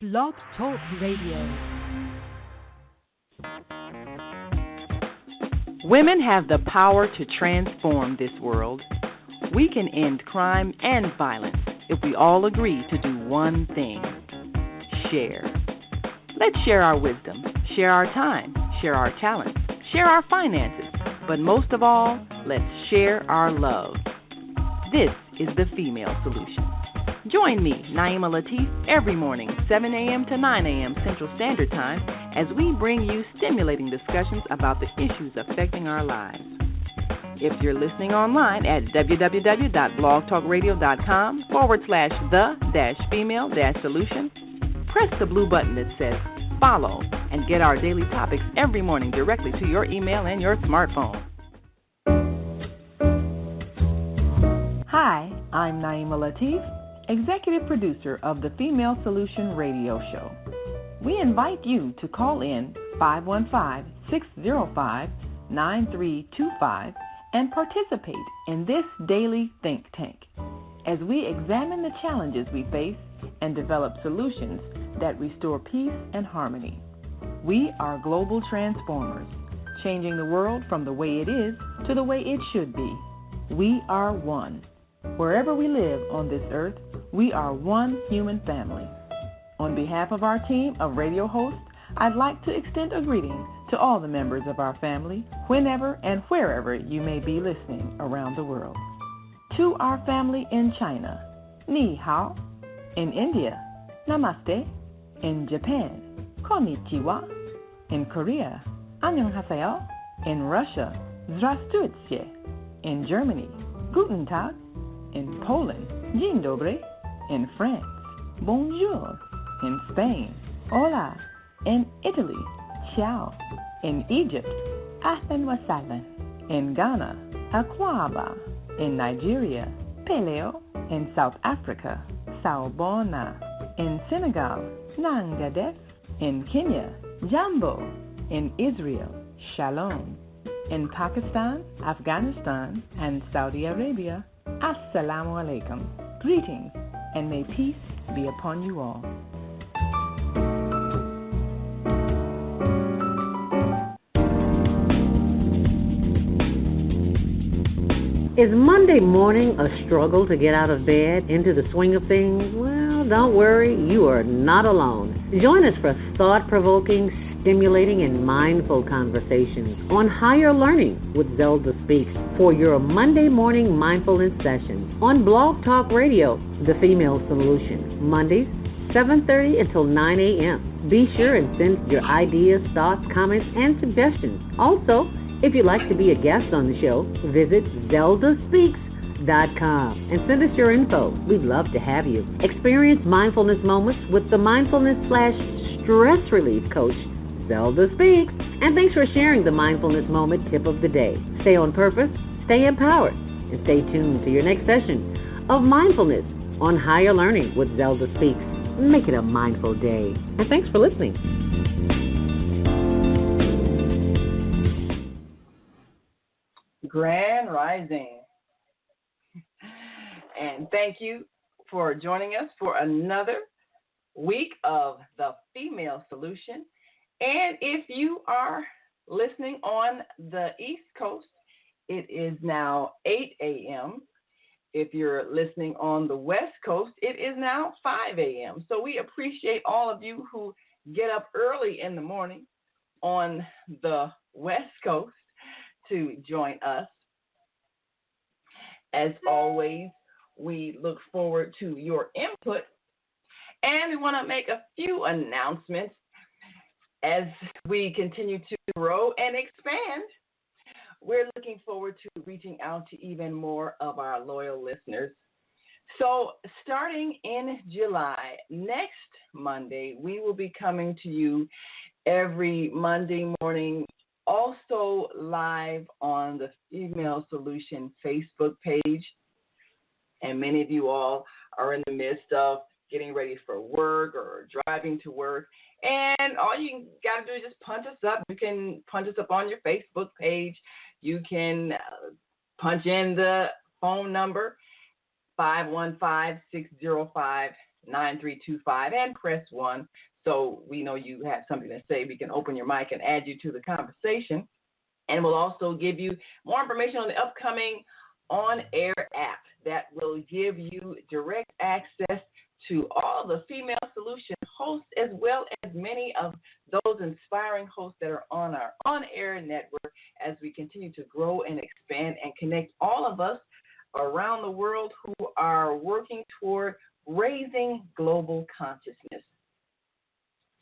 Blog Talk Radio. Women have the power to transform this world. We can end crime and violence if we all agree to do one thing: share. Let's share our wisdom, share our time, share our talents, share our finances, but most of all, let's share our love. This is the Female Solution. Join me, Naima Latif, every morning, 7 a.m. to 9 a.m. Central Standard Time, as we bring you stimulating discussions about the issues affecting our lives. If you're listening online at www.blogtalkradio.com/the-female-solution, press the blue button that says follow and get our daily topics every morning directly to your email and your smartphone. Hi, I'm Naima Latif, Executive Producer of the Female Solution Radio Show. We invite you to call in 515-605-9325 and participate in this daily think tank as we examine the challenges we face and develop solutions that restore peace and harmony. We are global transformers, changing the world from the way it is to the way it should be. We are one. Wherever we live on this earth, we are one human family. On behalf of our team of radio hosts, I'd like to extend a greeting to all the members of our family, whenever and wherever you may be listening around the world. To our family in China, Ni Hao. In India, Namaste. In Japan, Konnichiwa. In Korea, Annyeonghaseyo. In Russia, Здравствуйте. In Germany, Guten Tag. In Poland, Dzień dobry. In France, Bonjour. In Spain, Hola. In Italy, Ciao. In Egypt, Ahlan wa sahlan. In Ghana, Akwaba. In Nigeria, Peleo. In South Africa, Sawubona. In Senegal, Nangadef. In Kenya, Jambo. In Israel, Shalom. In Pakistan, Afghanistan, and Saudi Arabia, Assalamu alaikum. Greetings, and may peace be upon you all. Is Monday morning a struggle to get out of bed, into the swing of things? Well, don't worry, you are not alone. Join us for thought-provoking, stimulating, and mindful conversations on higher learning with Zelda Speaks for your Monday morning mindfulness session on Blog Talk Radio, The Female Solution, Mondays, 7:30 until 9 a.m. Be sure and send your ideas, thoughts, comments, and suggestions. Also, if you'd like to be a guest on the show, visit ZeldaSpeaks.com and send us your info. We'd love to have you. Experience mindfulness moments with the mindfulness/stress relief coach, Zelda Speaks. And thanks for sharing the mindfulness moment tip of the day. Stay on purpose, stay empowered, and stay tuned to your next session of Mindfulness on Higher Learning with Zelda Speaks. Make it a mindful day. And thanks for listening. Grand Rising. And thank you for joining us for another week of the Female Solution. And if you are listening on the East Coast, it is now 8 a.m. If you're listening on the West Coast, it is now 5 a.m. So we appreciate all of you who get up early in the morning on the West Coast to join us. As always, we look forward to your input, and we want to make a few announcements as we continue to grow and expand. We're looking forward to reaching out to even more of our loyal listeners. So starting in July, next Monday, we will be coming to you every Monday morning, also live on the Female Solution Facebook page. And many of you all are in the midst of getting ready for work or driving to work. And all you got to do is just punch us up. You can punch us up on your Facebook page. You can punch in the phone number, 515-605 9325 and press 1 so we know you have something to say. We can open your mic and add you to the conversation. And we'll also give you more information on the upcoming on-air app that will give you direct access to all the female solution hosts, as well as many of those inspiring hosts that are on our on-air network as we continue to grow and expand and connect all of us around the world who are working toward raising global consciousness.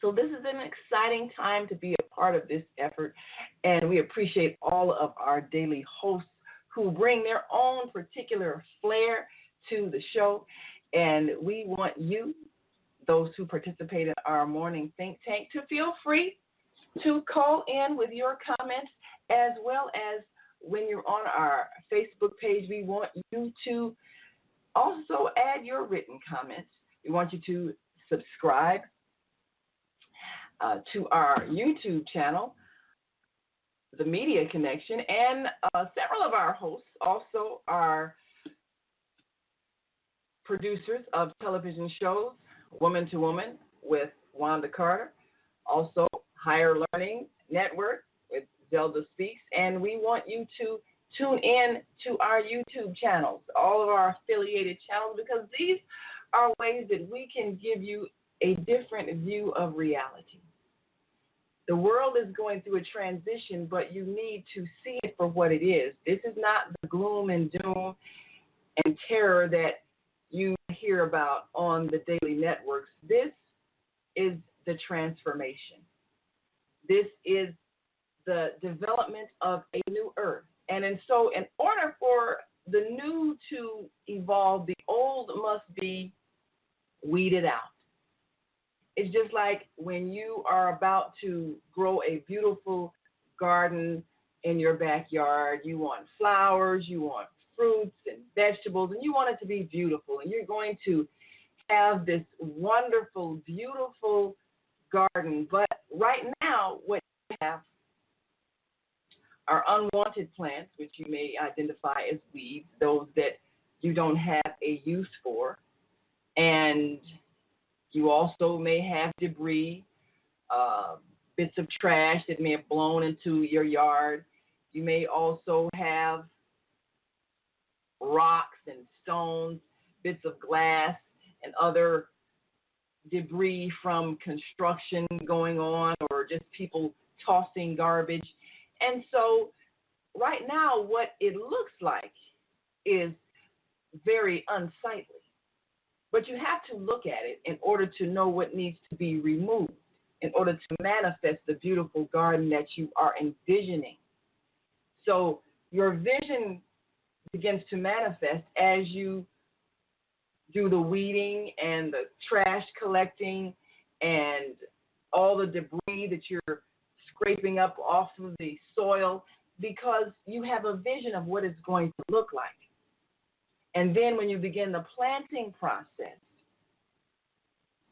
So this is an exciting time to be a part of this effort, and we appreciate all of our daily hosts who bring their own particular flair to the show. And we want you, those who participate in our morning think tank, to feel free to call in with your comments, as well as when you're on our Facebook page, we want you to also add your written comments. We want you to subscribe to our YouTube channel, The Media Connection, and several of our hosts also are producers of television shows, Woman to Woman with Wanda Carter, also Higher Learning Network with Zelda Speaks, and we want you to tune in to our YouTube channels, all of our affiliated channels, because these are ways that we can give you a different view of reality. The world is going through a transition, but you need to see it for what it is. This is not the gloom and doom and terror that you hear about on the daily networks. This is the transformation. This is the development of a new earth. And so in order for the new to evolve, the old must be weeded out. It's just like when you are about to grow a beautiful garden in your backyard. You want flowers, you want fruits and vegetables, and you want it to be beautiful. And you're going to have this wonderful, beautiful garden. But right now, what you have are unwanted plants, which you may identify as weeds, those that you don't have a use for. And you also may have debris, bits of trash that may have blown into your yard. You may also have rocks and stones, bits of glass, and other debris from construction going on, or just people tossing garbage. And so right now what it looks like is very unsightly. But you have to look at it in order to know what needs to be removed, in order to manifest the beautiful garden that you are envisioning. So your vision begins to manifest as you do the weeding and the trash collecting and all the debris that you're scraping up off of the soil, because you have a vision of what it's going to look like. And then when you begin the planting process,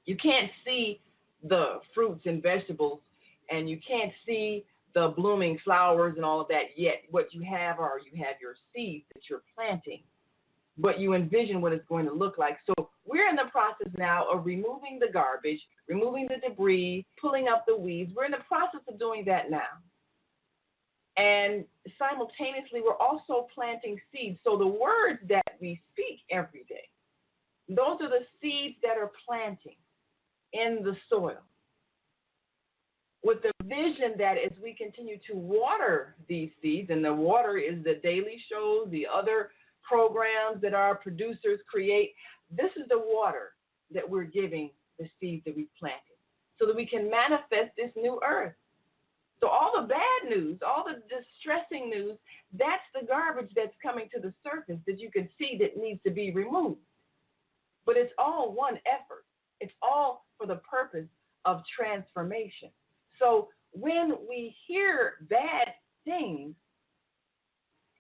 you can't see the fruits and vegetables, and you can't see the blooming flowers and all of that yet. What you have your seeds that you're planting, but you envision what it's going to look like. So we're in the process now of removing the garbage, removing the debris, pulling up the weeds. We're in the process of doing that now. And simultaneously, we're also planting seeds. So the words that we speak every day, those are the seeds that are planting in the soil, with the vision that as we continue to water these seeds, and the water is the daily shows, the other programs that our producers create, this is the water that we're giving the seeds that we've planted so that we can manifest this new earth. So all the bad news, all the distressing news, that's the garbage that's coming to the surface that you can see that needs to be removed. But it's all one effort. It's all for the purpose of transformation. So when we hear bad things,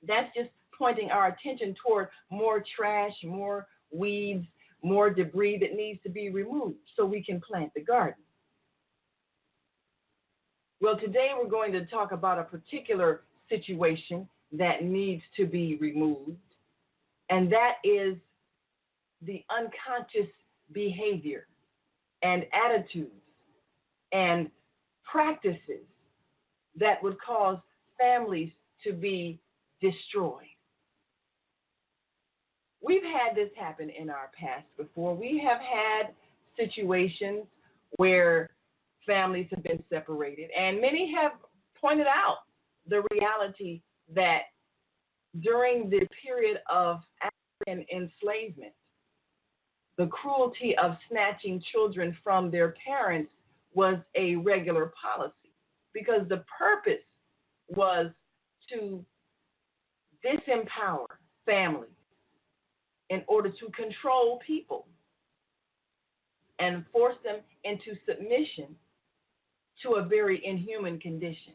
that's just pointing our attention toward more trash, more weeds, more debris that needs to be removed so we can plant the garden. Well, today we're going to talk about a particular situation that needs to be removed, and that is the unconscious behavior and attitudes and practices that would cause families to be destroyed. We've had this happen in our past before. We have had situations where families have been separated, and many have pointed out the reality that during the period of African enslavement, the cruelty of snatching children from their parents was a regular policy because the purpose was to disempower families in order to control people and force them into submission to a very inhuman condition.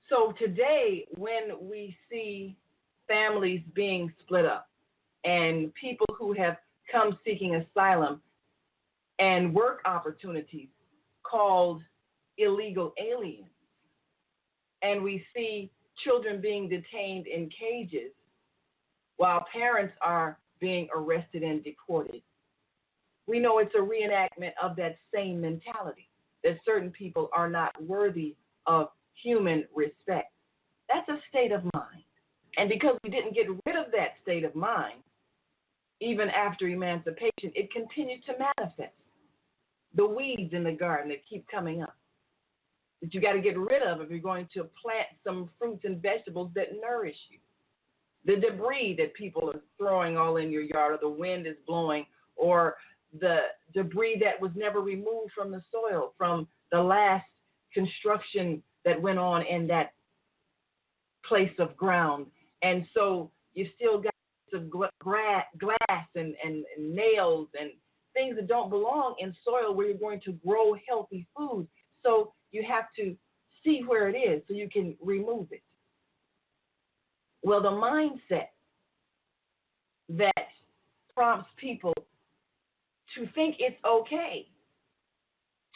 So today, when we see families being split up and people who have come seeking asylum and work opportunities called illegal aliens, and we see children being detained in cages while parents are being arrested and deported, we know it's a reenactment of that same mentality, that certain people are not worthy of human respect. That's a state of mind. And because we didn't get rid of that state of mind, even after emancipation, it continues to manifest. The weeds in the garden that keep coming up, that you got to get rid of if you're going to plant some fruits and vegetables that nourish you. The debris that people are throwing all in your yard, or the wind is blowing, or the debris that was never removed from the soil from the last construction that went on in that place of ground. And so you still got some glass and nails and things that don't belong in soil where you're going to grow healthy food. So you have to see where it is so you can remove it. Well, the mindset that prompts people to think it's okay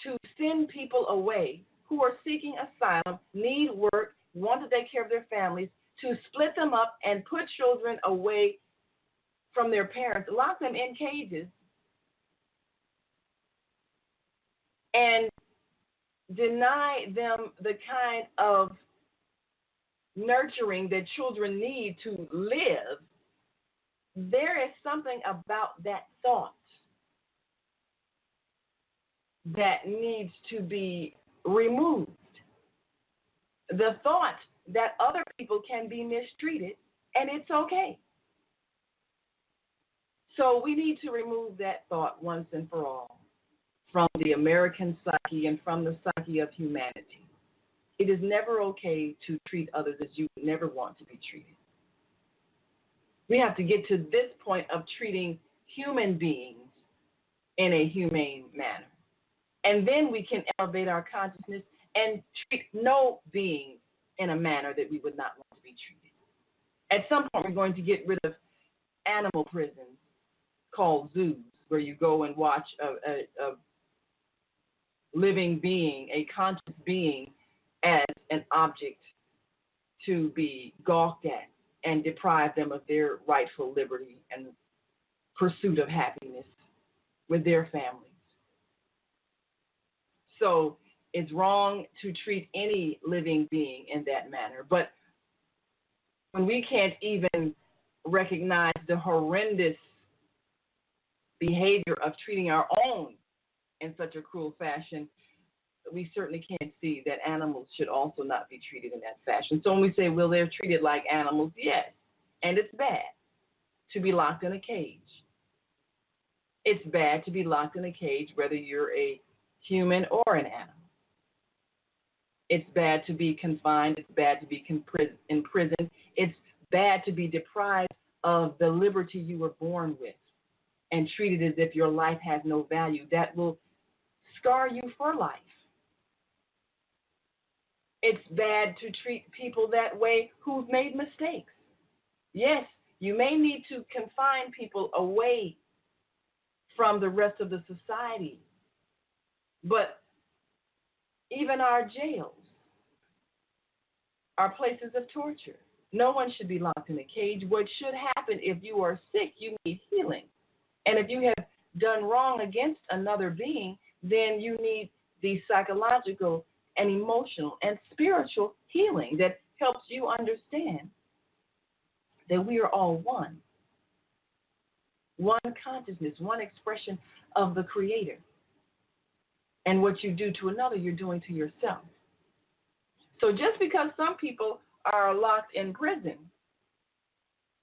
to send people away who are seeking asylum, need work, want to take care of their families, to split them up and put children away from their parents, lock them in cages, and deny them the kind of nurturing that children need to live. There is something about that thought that needs to be removed. The thought that other people can be mistreated and it's okay. So we need to remove that thought once and for all from the American psyche and from the psyche of humanity. It is never okay to treat others as you would never want to be treated. We have to get to this point of treating human beings in a humane manner. And then we can elevate our consciousness and treat no being in a manner that we would not want to be treated. At some point, we're going to get rid of animal prisons called zoos, where you go and watch a living being, a conscious being, as an object to be gawked at and deprive them of their rightful liberty and pursuit of happiness with their families. So it's wrong to treat any living being in that manner. But when we can't even recognize the horrendous behavior of treating our own in such a cruel fashion, we certainly can't see that animals should also not be treated in that fashion. So when we say, well, they're treated like animals, yes, and it's bad to be locked in a cage. It's bad to be locked in a cage, whether you're a human or an animal. It's bad to be confined. It's bad to be imprisoned. It's bad to be deprived of the liberty you were born with and treated as if your life has no value. That will scar you for life. It's bad to treat people that way who've made mistakes. Yes, you may need to confine people away from the rest of the society, but even our jails are places of torture. No one should be locked in a cage. What should happen if you are sick, you need healing, And if you have done wrong against another being, then you need the psychological and emotional and spiritual healing that helps you understand that we are all one consciousness, one expression of the Creator. And what you do to another, you're doing to yourself. So just because some people are locked in prison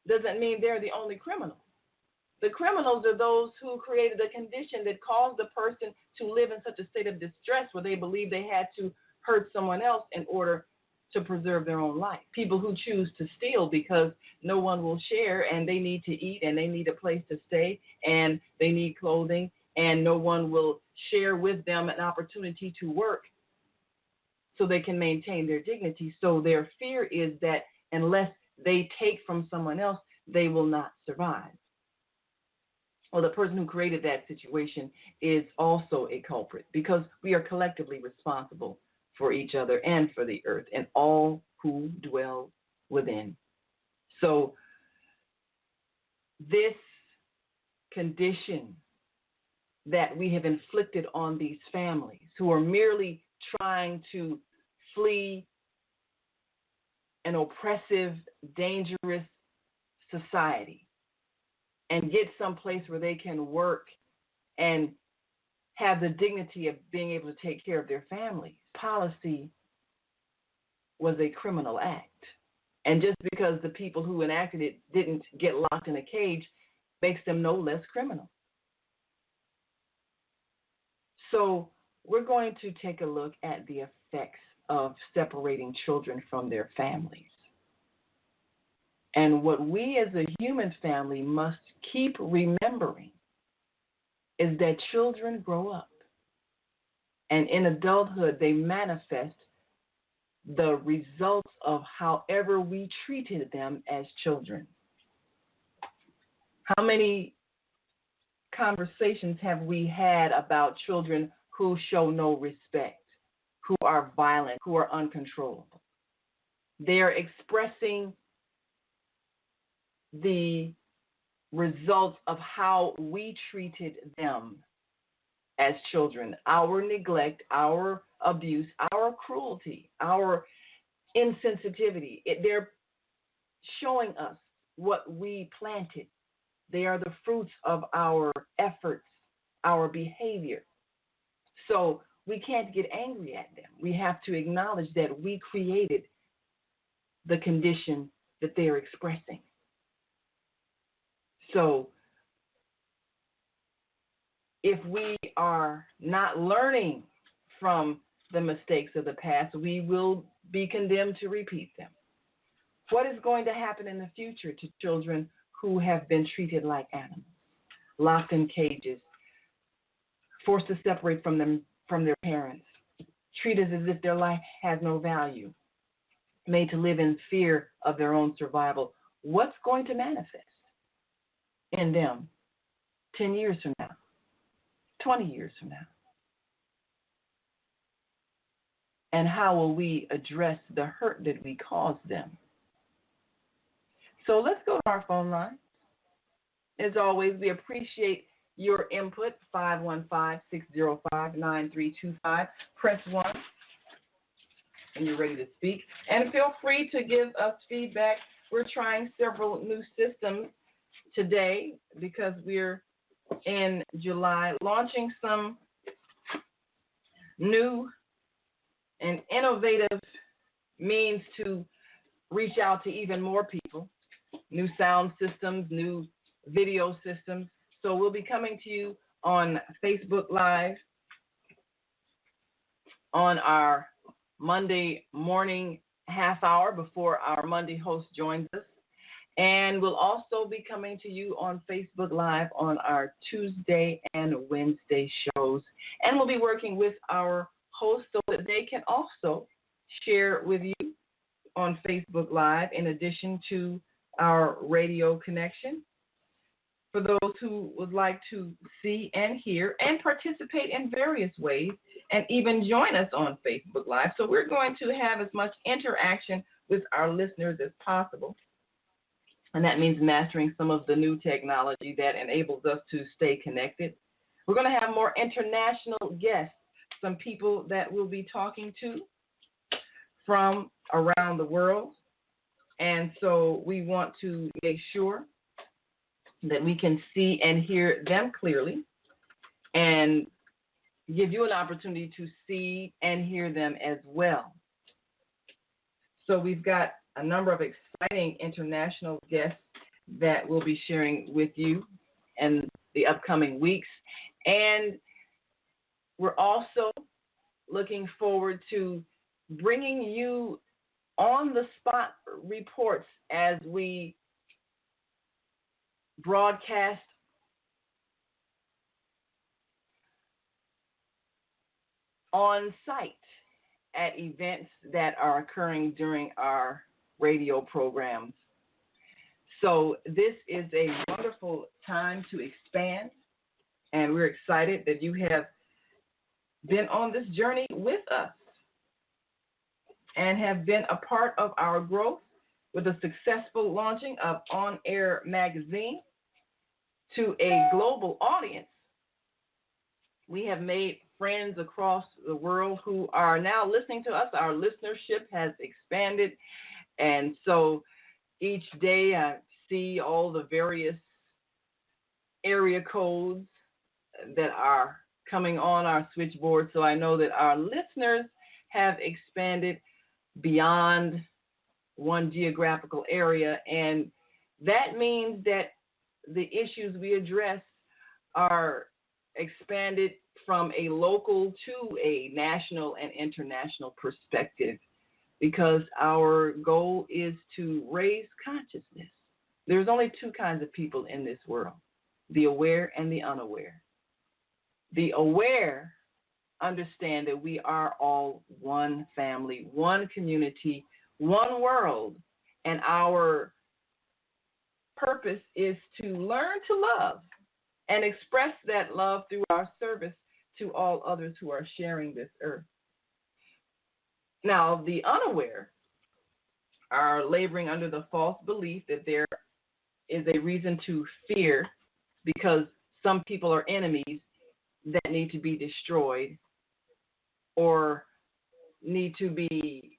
doesn't mean they're the only criminals. The criminals are those who created a condition that caused the person to live in such a state of distress where they believe they had to hurt someone else in order to preserve their own life. People who choose to steal because no one will share and they need to eat and they need a place to stay and they need clothing and no one will share with them an opportunity to work so they can maintain their dignity. So their fear is that unless they take from someone else, they will not survive. Well, the person who created that situation is also a culprit because we are collectively responsible for each other and for the earth and all who dwell within. So this condition that we have inflicted on these families who are merely trying to flee an oppressive, dangerous society and get someplace where they can work and have the dignity of being able to take care of their families. Policy was a criminal act. And just because the people who enacted it didn't get locked in a cage makes them no less criminal. So we're going to take a look at the effects of separating children from their families. And what we as a human family must keep remembering is that children grow up. And in adulthood, they manifest the results of however we treated them as children. How many conversations have we had about children who show no respect, who are violent, who are uncontrollable? They are expressing the results of how we treated them as children, our neglect, our abuse, our cruelty, our insensitivity. They're showing us what we planted. They are the fruits of our efforts, our behavior. So we can't get angry at them. We have to acknowledge that we created the condition that they're expressing. So if we are not learning from the mistakes of the past, we will be condemned to repeat them. What is going to happen in the future to children who have been treated like animals, locked in cages, forced to separate from their parents, treated as if their life has no value, made to live in fear of their own survival? What's going to manifest in them 10 years from now, 20 years from now? And how will we address the hurt that we caused them? So let's go to our phone line. As always, we appreciate your input, 515-605-9325. Press 1 when you're ready to speak. And feel free to give us feedback. We're trying several new systems today because we're in July, launching some new and innovative means to reach out to even more people, new sound systems, new video systems. So we'll be coming to you on Facebook Live on our Monday morning half hour before our Monday host joins us. And we'll also be coming to you on Facebook Live on our Tuesday and Wednesday shows. And we'll be working with our hosts so that they can also share with you on Facebook Live in addition to our radio connection. For those who would like to see and hear and participate in various ways and even join us on Facebook Live. So we're going to have as much interaction with our listeners as possible. and that means mastering some of the new technology that enables us to stay connected. We're going to have more international guests, some people that we'll be talking to from around the world. And so we want to make sure that we can see and hear them clearly and give you an opportunity to see and hear them as well. So we've got a number of exciting international guests that we'll be sharing with you in the upcoming weeks. And we're also looking forward to bringing you on-the-spot reports as we broadcast on site at events that are occurring during our radio programs. So this is a wonderful time to expand, and we're excited that you have been on this journey with us and have been a part of our growth with the successful launching of On Air Magazine to a global audience. We have made friends across the world who are now listening to us. Our listenership has expanded, and so each day I see all the various area codes that are coming on our switchboard, so I know that our listeners have expanded beyond one geographical area, and that means that the issues we address are expanded from a local to a national and international perspective, because our goal is to raise consciousness. There's only two kinds of people in this world, the aware and the unaware. The aware understand that we are all one family, one community, one world, and our purpose is to learn to love and express that love through our service to all others who are sharing this earth. Now, the unaware are laboring under the false belief that there is a reason to fear because some people are enemies that need to be destroyed or need to be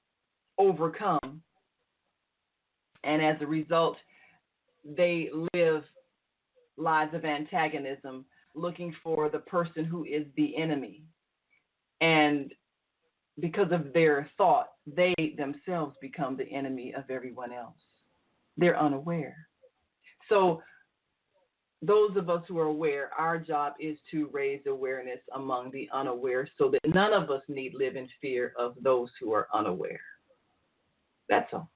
overcome. And as a result, they live lives of antagonism, looking for the person who is the enemy. And because of their thought, they themselves become the enemy of everyone else. They're unaware. So those of us who are aware, our job is to raise awareness among the unaware so that none of us need live in fear of those who are unaware. That's all.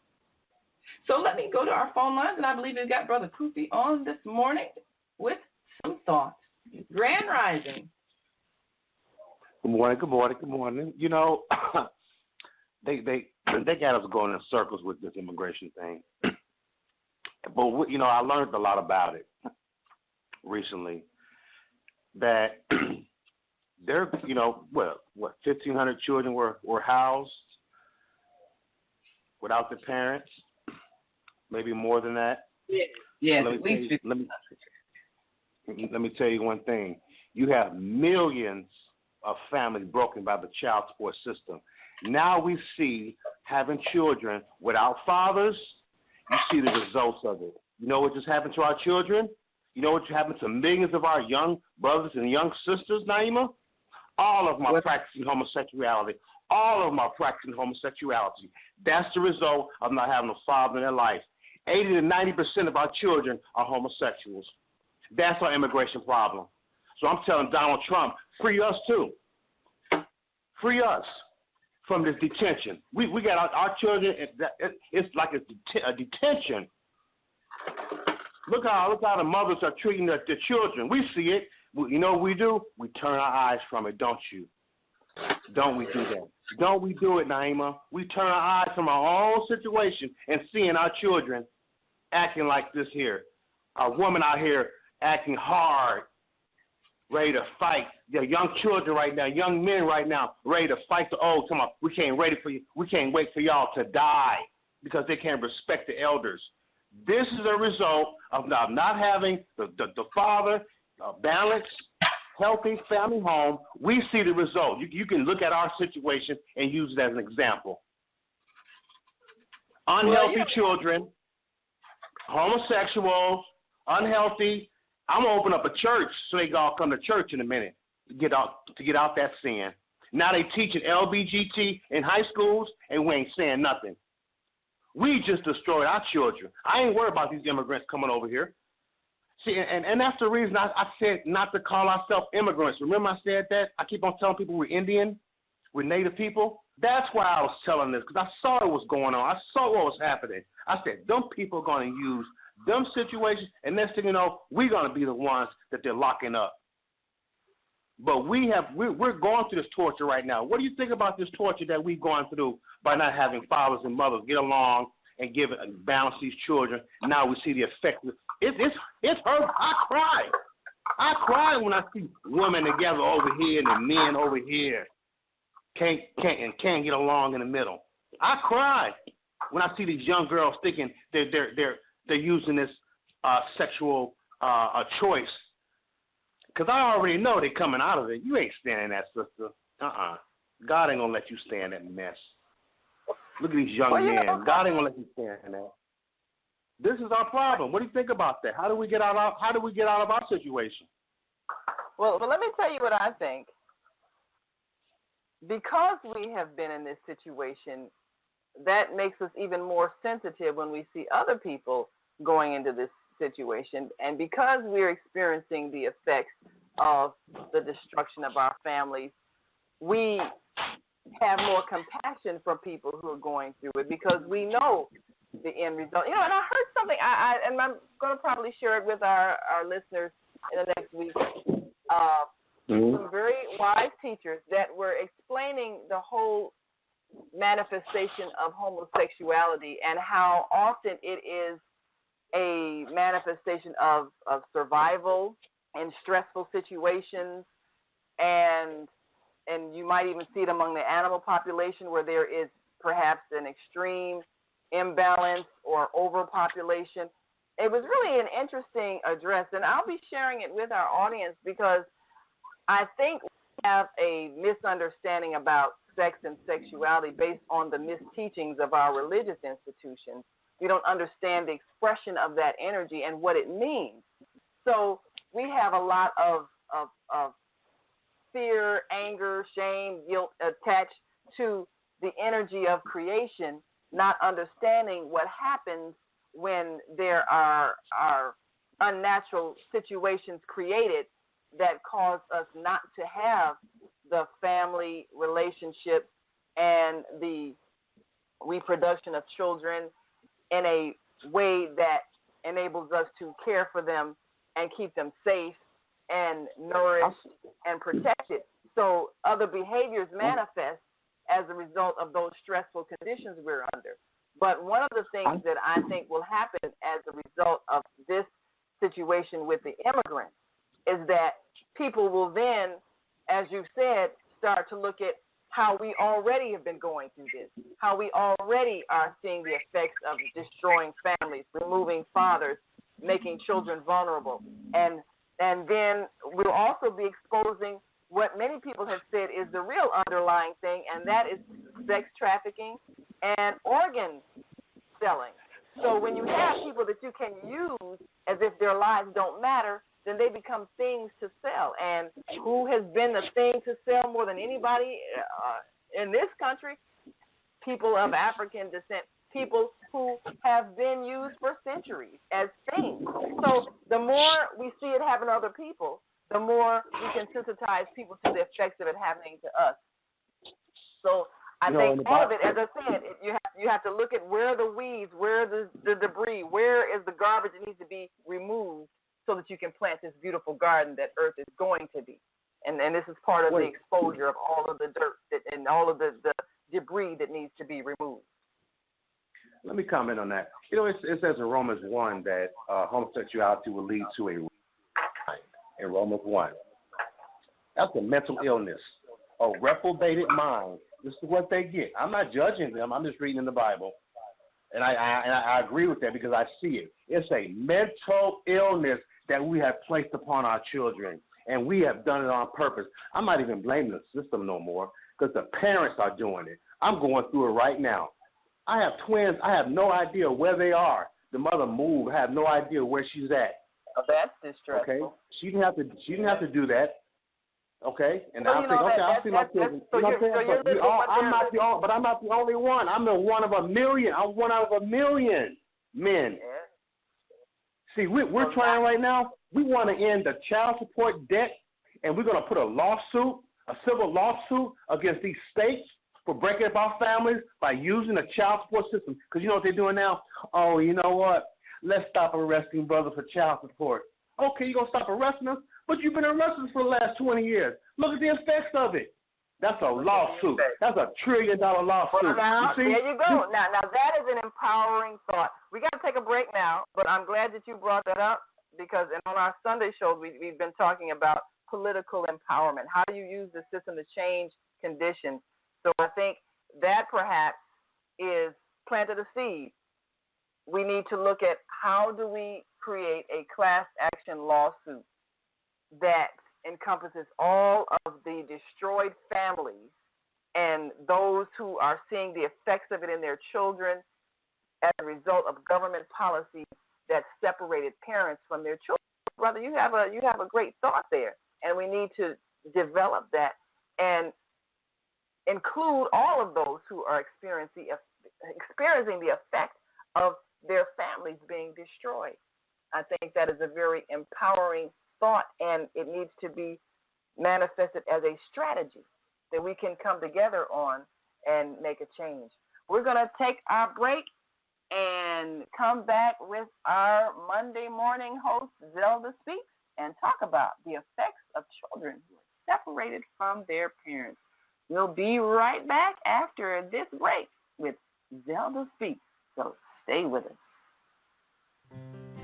So let me go to our phone lines, and I believe we've got Brother Kufi on this morning with some thoughts. Grand Rising. Good morning. You know, they got us going in circles with this immigration thing. But, you know, I learned a lot about it recently, that there, you know, what 1,500 children were housed without their parents, maybe more than that. Yeah. Let me tell you one thing. You have millions of families broken by the child support system. Now we see having children without fathers. You see the results of it. You know what just happened to our children? You know what just happened to millions of our young brothers and young sisters, Naima? All of them are practicing homosexuality. All of them are practicing homosexuality. That's the result of not having a father in their life. 80 to 90% of our children are homosexuals. That's our immigration problem. So I'm telling Donald Trump, free us too. Free us from this detention. We got our children. It's like a detention. Look how the mothers are treating their children. We see it. You know what we do? We turn our eyes from it, don't you? Don't we do that? Don't we do it, Naima? We turn our eyes from our own situation and seeing our children acting like this here. Our woman out here acting hard, ready to fight. They're young children right now, young men right now, ready to fight the old. Come on, we can't wait for y'all to die because they can't respect the elders. This is a result of not having the father balanced, healthy family home. We see the result. You can look at our situation and use it as an example. Unhealthy children, homosexuals, unhealthy. I'm gonna open up a church so they all come to church in a minute to get out that sin. Now they teaching LBGT in high schools and we ain't saying nothing. We just destroyed our children. I ain't worried about these immigrants coming over here. See, and that's the reason I said not to call ourselves immigrants. Remember I said that? I keep on telling people we're Indian, we're Native people. That's why I was telling this, because I saw what was going on. I saw what was happening. I said, them people are going to use them situations, and next thing you know, we're going to be the ones that they're locking up. But we're going through this torture right now. What do you think about this torture that we've gone through by not having fathers and mothers get along and balance these children? Now we see the effect. It's hurt. I cry when I see women together over here and the men over here can't get along in the middle. I cry when I see these young girls thinking they're using this sexual choice. Because I already know they're coming out of it. You ain't staying in that, sister. God ain't going to let you stay in that mess. Look at these young men. God ain't going to let you stay in that. This is our problem. What do you think about that? How do we get out of our situation? Well, let me tell you what I think. Because we have been in this situation, that makes us even more sensitive when we see other people going into this situation. And because we're experiencing the effects of the destruction of our families, we have more compassion for people who are going through it because we know the end result. And I heard something, and I'm going to probably share it with our listeners in the next week. Some very wise teachers that were explaining the whole manifestation of homosexuality and how often it is a manifestation of survival in stressful situations, and you might even see it among the animal population where there is perhaps an extreme imbalance or overpopulation. It was really an interesting address, and I'll be sharing it with our audience because I think we have a misunderstanding about sex and sexuality based on the misteachings of our religious institutions. We don't understand the expression of that energy and what it means. So we have a lot of fear, anger, shame, guilt attached to the energy of creation, not understanding what happens when there are unnatural situations created that cause us not to have the family relationships and the reproduction of children in a way that enables us to care for them and keep them safe and nourished and protected. So other behaviors manifest as a result of those stressful conditions we're under. But one of the things that I think will happen as a result of this situation with the immigrants is that people will then, as you said, start to look at how we already have been going through this, how we already are seeing the effects of destroying families, removing fathers, making children vulnerable. And then we'll also be exposing what many people have said is the real underlying thing, and that is sex trafficking and organ selling. So when you have people that you can use as if their lives don't matter, then they become things to sell. And who has been the thing to sell more than anybody in this country? People of African descent, people who have been used for centuries as things. So the more we see it happen to other people, the more we can sensitize people to the effects of it happening to us. So I think all of it, as I said, you have to look at where are the weeds, where are the debris, where is the garbage that needs to be removed so that you can plant this beautiful garden that Earth is going to be. And this is part of the exposure of all of the dirt and all of the debris that needs to be removed. Let me comment on that. It says in Romans 1 that homosexuality will lead to a in Romans 1. That's a mental illness, a reprobated mind. This is what they get. I'm not judging them. I'm just reading in the Bible. And I agree with that because I see it. It's a mental illness that we have placed upon our children, and we have done it on purpose. I'm not even blaming the system no more because the parents are doing it. I'm going through it right now. I have twins. I have no idea where they are. The mother moved. I have no idea where she's at. Oh, that's distressful. Okay, she didn't have to do that. Okay, and so I think, okay, I'll see my children. I'm not the only one. I'm the one of a million. I'm one out of a million men. Yeah. See, we're trying right now. We want to end the child support debt, and we're going to put a civil lawsuit against these states for breaking up our families by using the child support system. Because you know what they're doing now? Oh, you know what? Let's stop arresting brothers for child support. Okay, you're going to stop arresting us? But you've been arrested for the last 20 years. Look at the effects of it. That's a lawsuit. That's $1 trillion lawsuit. Well, now, there you go. Now that is an empowering thought. We got to take a break now, but I'm glad that you brought that up because on our Sunday shows, we've been talking about political empowerment. How do you use the system to change conditions? So I think that perhaps is planted a seed. We need to look at how do we create a class action lawsuit that encompasses all of the destroyed families and those who are seeing the effects of it in their children as a result of government policies that separated parents from their children. Brother, you have a great thought there, and we need to develop that and include all of those who are experiencing the effect of their families being destroyed. I think that is a very empowering thought, and it needs to be manifested as a strategy that we can come together on and make a change. We're going to take our break and come back with our Monday morning host, Zelda Speaks, and talk about the effects of children who are separated from their parents. We'll be right back after this break with Zelda Speaks, so stay with us.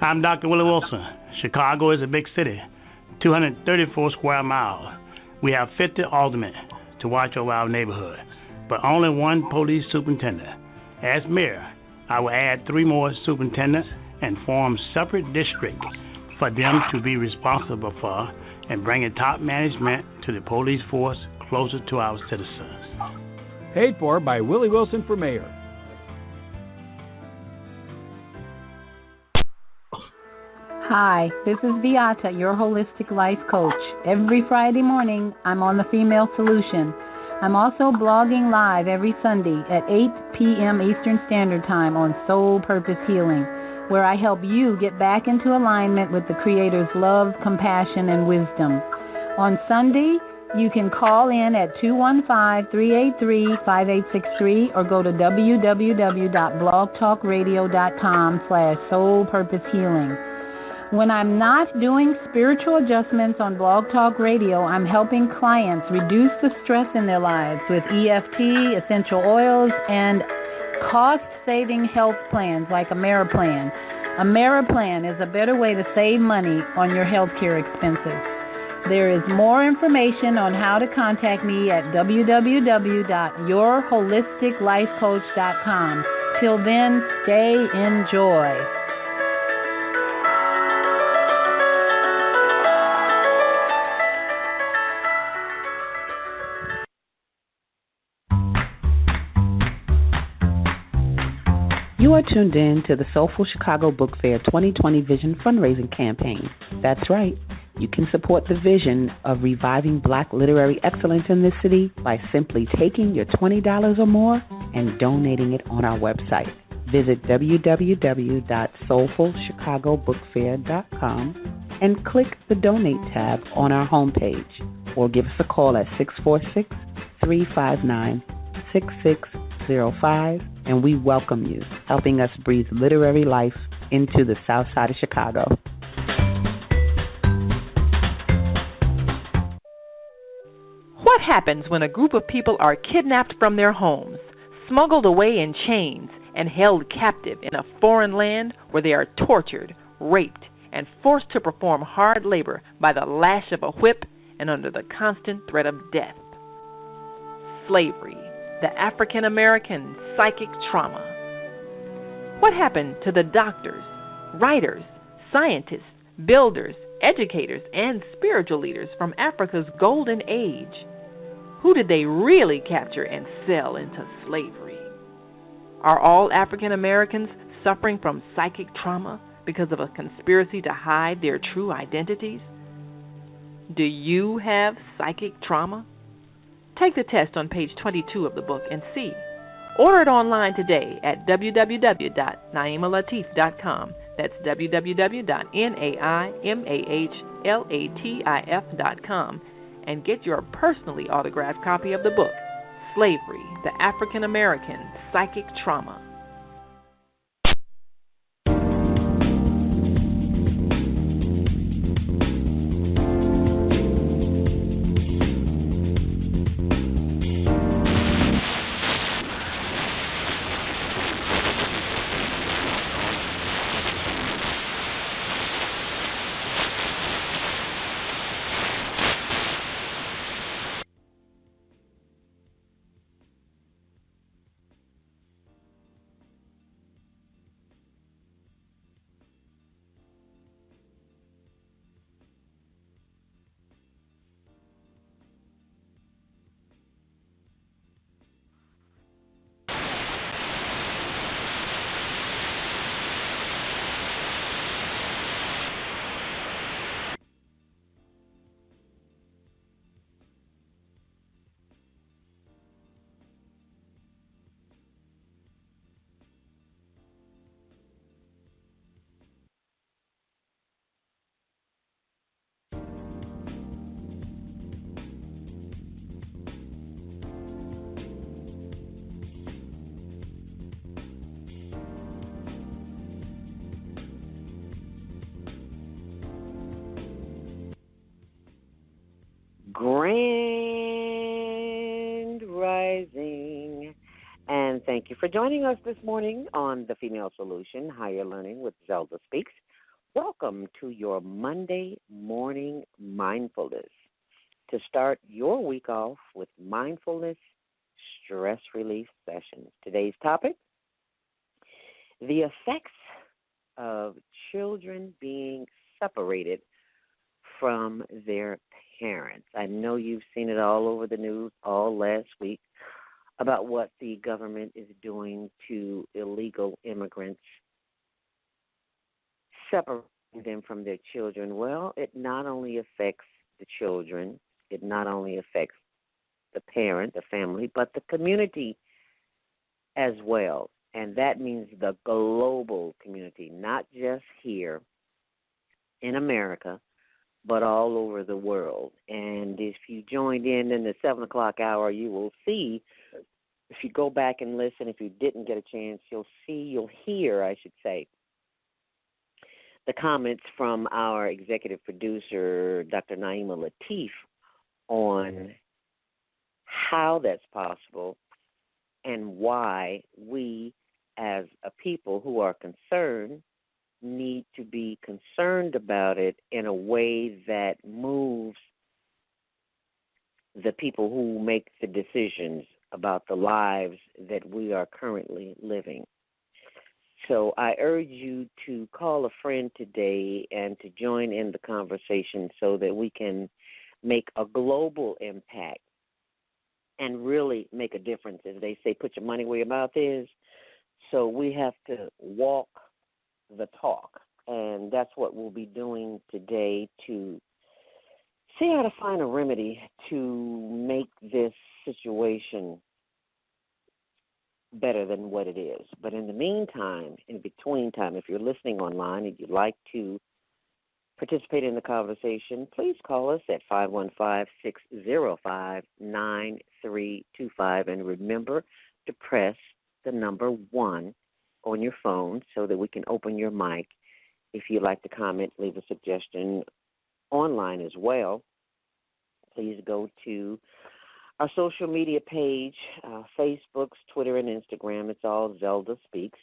I'm Dr. Willie Wilson. Chicago is a big city, 234 square miles. We have 50 aldermen to watch over our neighborhood, but only one police superintendent. As mayor, I will add 3 more superintendents and form separate districts for them to be responsible for and bringing top management to the police force closer to our citizens. Paid for by Willie Wilson for mayor. Hi, this is Beata, your holistic life coach. Every Friday morning, I'm on The Female Solution. I'm also blogging live every Sunday at 8 p.m. Eastern Standard Time on Soul Purpose Healing, where I help you get back into alignment with the Creator's love, compassion, and wisdom. On Sunday, you can call in at 215-383-5863 or go to www.blogtalkradio.com/soulpurposehealing. When I'm not doing spiritual adjustments on Blog Talk Radio, I'm helping clients reduce the stress in their lives with EFT, essential oils, and cost-saving health plans like Ameriplan. Ameriplan is a better way to save money on your health care expenses. There is more information on how to contact me at www.yourholisticlifecoach.com. Till then, stay in joy. You are tuned in to the Soulful Chicago Book Fair 2020 Vision Fundraising Campaign. That's right. You can support the vision of reviving Black literary excellence in this city by simply taking your $20 or more and donating it on our website. Visit www.soulfulchicagobookfair.com and click the Donate tab on our homepage, or give us a call at 646-359-6605, and we welcome you, helping us breathe literary life into the South Side of Chicago. What happens when a group of people are kidnapped from their homes, smuggled away in chains, and held captive in a foreign land where they are tortured, raped, and forced to perform hard labor by the lash of a whip and under the constant threat of death? Slavery, the African American psychic trauma. What happened to the doctors, writers, scientists, builders, educators, and spiritual leaders from Africa's golden age? Who did they really capture and sell into slavery? Are all African Americans suffering from psychic trauma because of a conspiracy to hide their true identities? Do you have psychic trauma? Take the test on page 22 of the book and see. Order it online today at www.naimalatif.com. That's www.naimalatif.com, and get your personally autographed copy of the book, Slavery, the African American Psychic Trauma. Grand Rising, and thank you for joining us this morning on The Female Solution, Higher Learning with Zelda Speaks. Welcome to your Monday morning mindfulness. To start your week off with mindfulness stress relief sessions. Today's topic, the effects of children being separated from their parents. I know you've seen it all over the news all last week about what the government is doing to illegal immigrants, separating them from their children. Well, it not only affects the children, it not only affects the parent, the family, but the community as well. And that means the global community, not just here in America, but all over the world. And if you joined in the 7 o'clock hour, you will see, if you go back and listen, if you didn't get a chance, you'll hear, the comments from our executive producer, Dr. Naima Latif, on how that's possible and why we, as a people who are concerned, need to be concerned about it in a way that moves the people who make the decisions about the lives that we are currently living. So I urge you to call a friend today and to join in the conversation so that we can make a global impact and really make a difference. As they say, put your money where your mouth is. So we have to walk the talk, and that's what we'll be doing today to see how to find a remedy to make this situation better than what it is. But in the meantime, in between time, if you're listening online and you'd like to participate in the conversation, please call us at 515-605-9325, and remember to press the number 1 on your phone so that we can open your mic. If you'd like to comment, leave a suggestion online as well. Please go to our social media page, Facebook's, Twitter, and Instagram. It's all Zelda Speaks.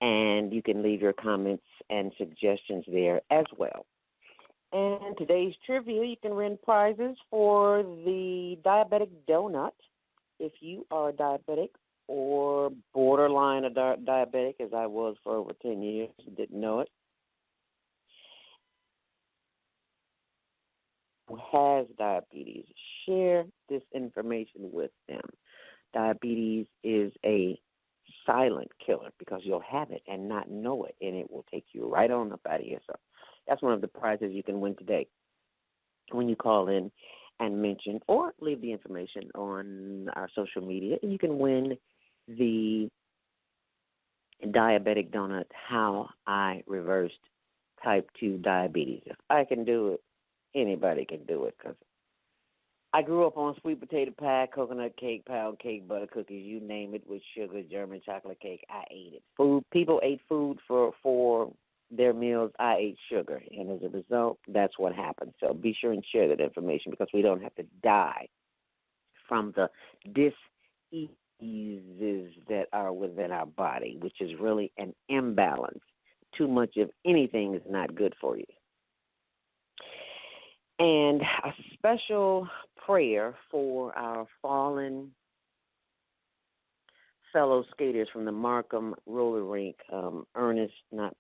And you can leave your comments and suggestions there as well. And today's trivia, you can win prizes for the diabetic donut. If you are diabetic, or borderline a diabetic, as I was for over 10 years and didn't know it, who has diabetes, share this information with them. Diabetes is a silent killer because you'll have it and not know it, and it will take you right on up out of here. So that's one of the prizes you can win today when you call in and mention or leave the information on our social media. And you can win the diabetic donut, How I Reversed Type 2 Diabetes. If I can do it, anybody can do it, because I grew up on sweet potato pie, coconut cake, pound cake, butter cookies, you name it, with sugar, German chocolate cake. I ate it. People ate food for their meals. I ate sugar, and as a result, that's what happened. So be sure and share that information, because we don't have to die from the diseases that are within our body, which is really an imbalance. Too much of anything is not good for you. And a special prayer for our fallen fellow skaters from the Markham roller rink, Ernest, can't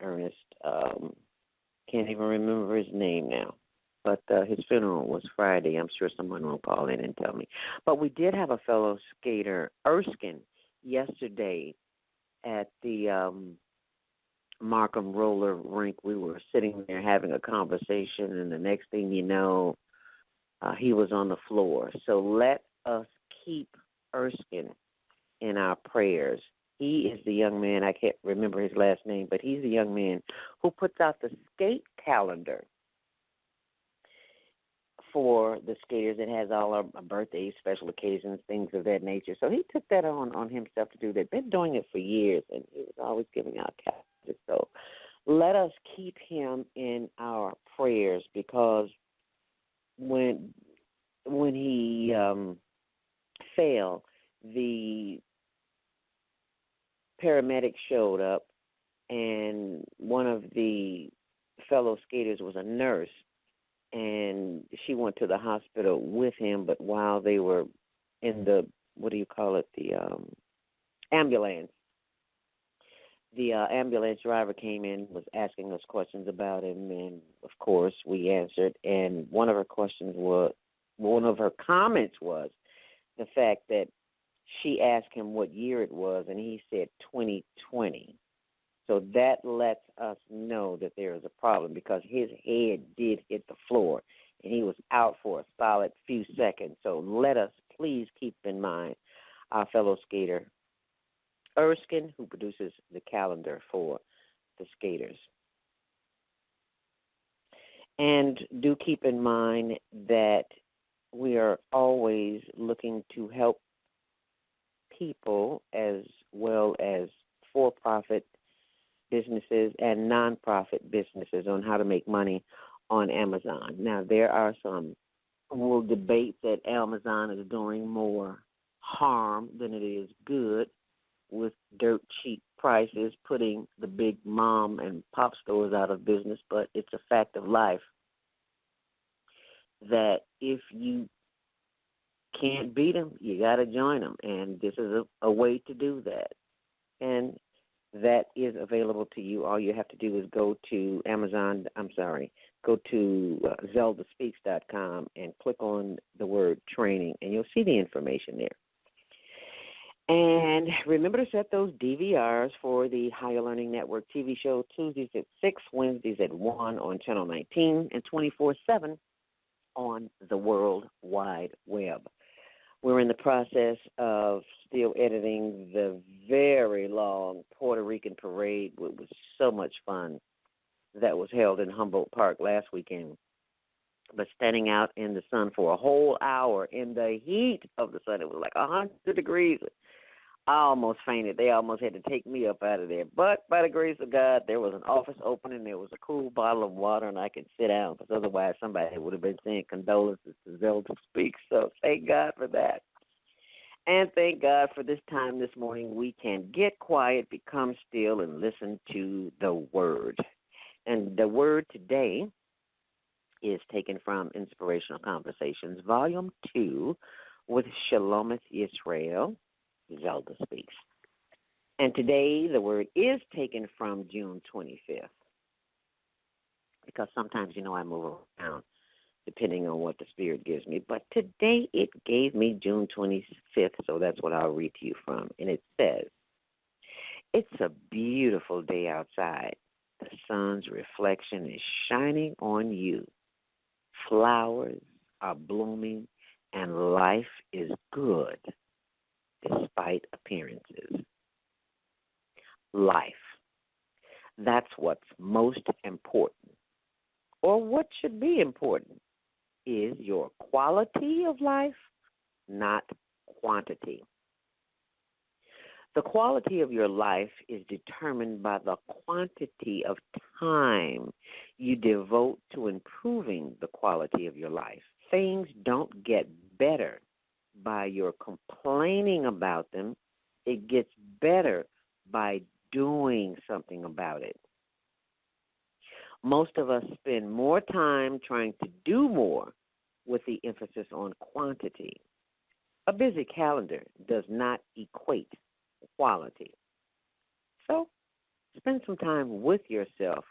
even remember his name now, but his funeral was Friday. I'm sure someone will call in and tell me. But we did have a fellow skater, Erskine, yesterday at the Markham roller rink. We were sitting there having a conversation, and the next thing you know, he was on the floor. So let us keep Erskine in our prayers. He is the young man, I can't remember his last name, but he's the young man who puts out the skate calendar for the skaters. It has all our birthdays, special occasions, things of that nature. So he took that on himself to do that. Been doing it for years, and he was always giving out calendars. So let us keep him in our prayers, because when he fell, the paramedics showed up, and one of the fellow skaters was a nurse, and she went to the hospital with him. But while they were in the, the ambulance, the ambulance driver came in, was asking us questions about him, and of course we answered. And one of her comments was the fact that she asked him what year it was, and he said 2020. So that lets us know that there is a problem, because his head did hit the floor, and he was out for a solid few seconds. So let us please keep in mind our fellow skater, Erskine, who produces the calendar for the skaters. And do keep in mind that we are always looking to help people as well as for-profit businesses and non-profit businesses on how to make money on Amazon. Now, there are some who will debate that Amazon is doing more harm than it is good, with dirt cheap prices, putting the big mom and pop stores out of business. But it's a fact of life that if you can't beat them, you got to join them, and this is a way to do that. And that is available to you. All you have to do is go to zeldaspeaks.com and click on the word training, and you'll see the information there. And remember to set those DVRs for the Higher Learning Network TV show, Tuesdays at 6, Wednesdays at 1 on Channel 19, and 24/7 on the World Wide Web. We're in the process of still editing the very long Puerto Rican parade, which was so much fun, that was held in Humboldt Park last weekend. But standing out in the sun for a whole hour in the heat of the sun, it was like 100 degrees. I almost fainted. They almost had to take me up out of there. But by the grace of God, there was an office open, and there was a cool bottle of water, and I could sit down, because otherwise somebody would have been saying condolences to Zelda Speaks. So thank God for that. And thank God for this time this morning. We can get quiet, become still, and listen to the Word. And the Word today is taken from Inspirational Conversations, Volume 2, with Shalomith Israel. Zelda Speaks. And today the word is taken from June 25th because sometimes, I move around depending on what the Spirit gives me. But today it gave me June 25th, so that's what I'll read to you from. And it says, "It's a beautiful day outside. The sun's reflection is shining on you. Flowers are blooming, and life is good despite appearances." Life. That's what's most important, or what should be important, is your quality of life, not quantity. The quality of your life is determined by the quantity of time you devote to improving the quality of your life. Things don't get better by your complaining about them. It gets better by doing something about it. Most of us spend more time trying to do more with the emphasis on quantity. A busy calendar does not equate quality. So spend some time with yourself,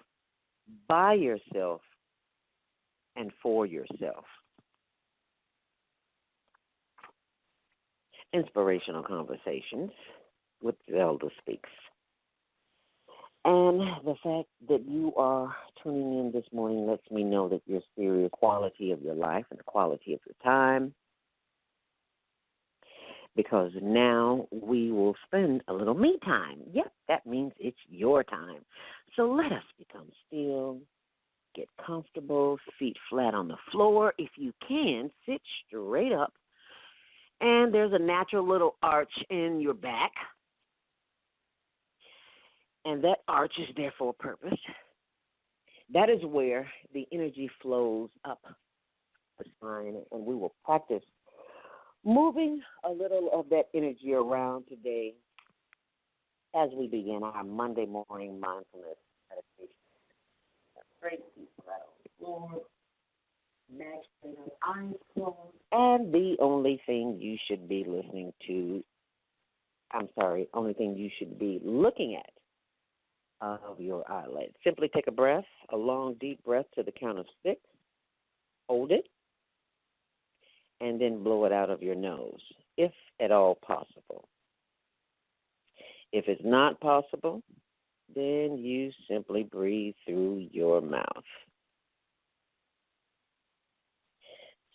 by yourself, and for yourself. Inspirational Conversations with Zelda Speaks. And the fact that you are tuning in this morning lets me know that you're serious quality of your life and the quality of your time. Because now we will spend a little me time. Yep, that means it's your time. So let us become still, get comfortable, feet flat on the floor. If you can, sit straight up. And there's a natural little arch in your back. And that arch is there for a purpose. That is where the energy flows up the spine, and we will practice moving a little of that energy around today as we begin our Monday morning mindfulness meditation. Straight feet flat on the floor, neck straight up, eyes closed, and the only thing you should be looking at of your eyelids. Simply take a breath, a long, deep breath to the count of 6. Hold it, and then blow it out of your nose, if at all possible. If it's not possible, then you simply breathe through your mouth.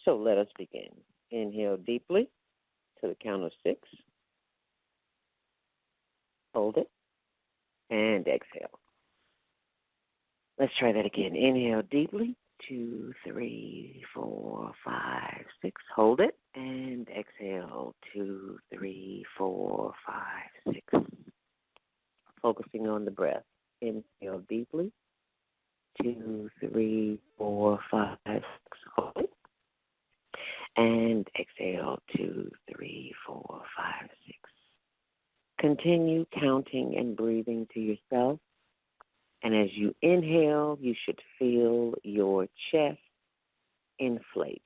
So let us begin. Inhale deeply to the count of 6. Hold it. And exhale. Let's try that again. Inhale deeply. 2, 3, 4, 5, 6. Hold it. And exhale. 2, 3, 4, 5, 6. Focusing on the breath. Inhale deeply. 2, 3, 4, 5, 6. Hold it. And exhale. 2, 3, 4, 5, 6. Continue counting and breathing to yourself. And as you inhale, you should feel your chest inflate.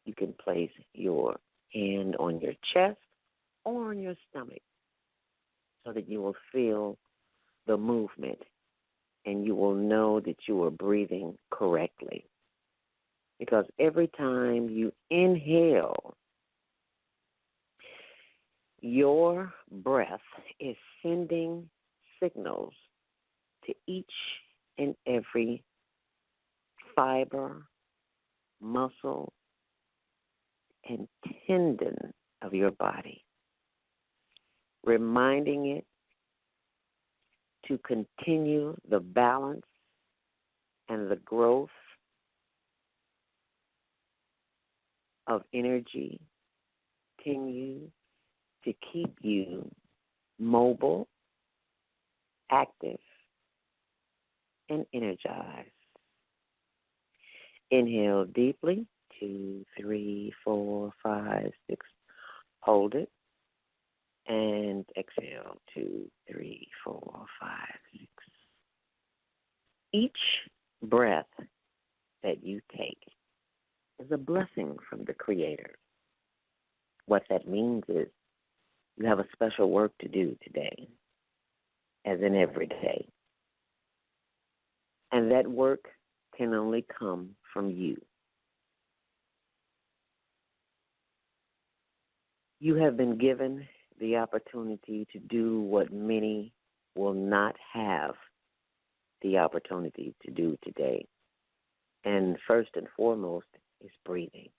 You can place your hand on your chest or on your stomach so that you will feel the movement and you will know that you are breathing correctly. Because every time you inhale, your breath is sending signals to each and every fiber, muscle, and tendon of your body, reminding it to continue the balance and the growth of energy, continue to keep you mobile, active, and energized. Inhale deeply, 2, 3, 4, 5, 6. Hold it. And exhale, 2, 3, 4, 5, 6. Each breath that you take is a blessing from the Creator. What that means is You have a special work to do today, as in every day. And that work can only come from you. You have been given the opportunity to do what many will not have the opportunity to do today. And first and foremost is breathing.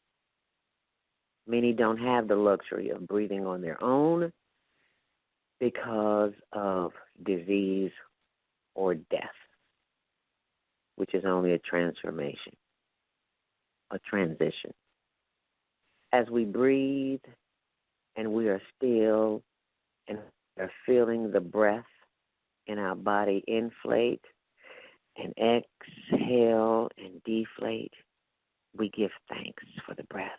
Many don't have the luxury of breathing on their own because of disease or death, which is only a transformation, a transition. As we breathe and we are still and are feeling the breath in our body inflate and exhale and deflate, we give thanks for the breath,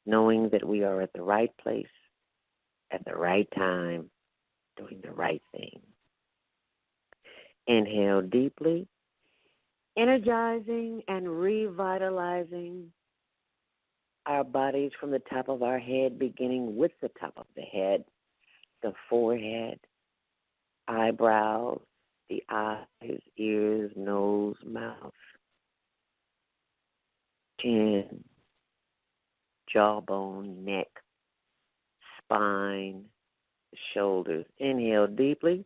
knowing that we are at the right place, at the right time, doing the right thing. Inhale deeply, energizing and revitalizing our bodies from the top of our head, beginning with the top of the head, the forehead, eyebrows, the eyes, ears, nose, mouth, chin, jawbone, neck, spine, shoulders. Inhale deeply,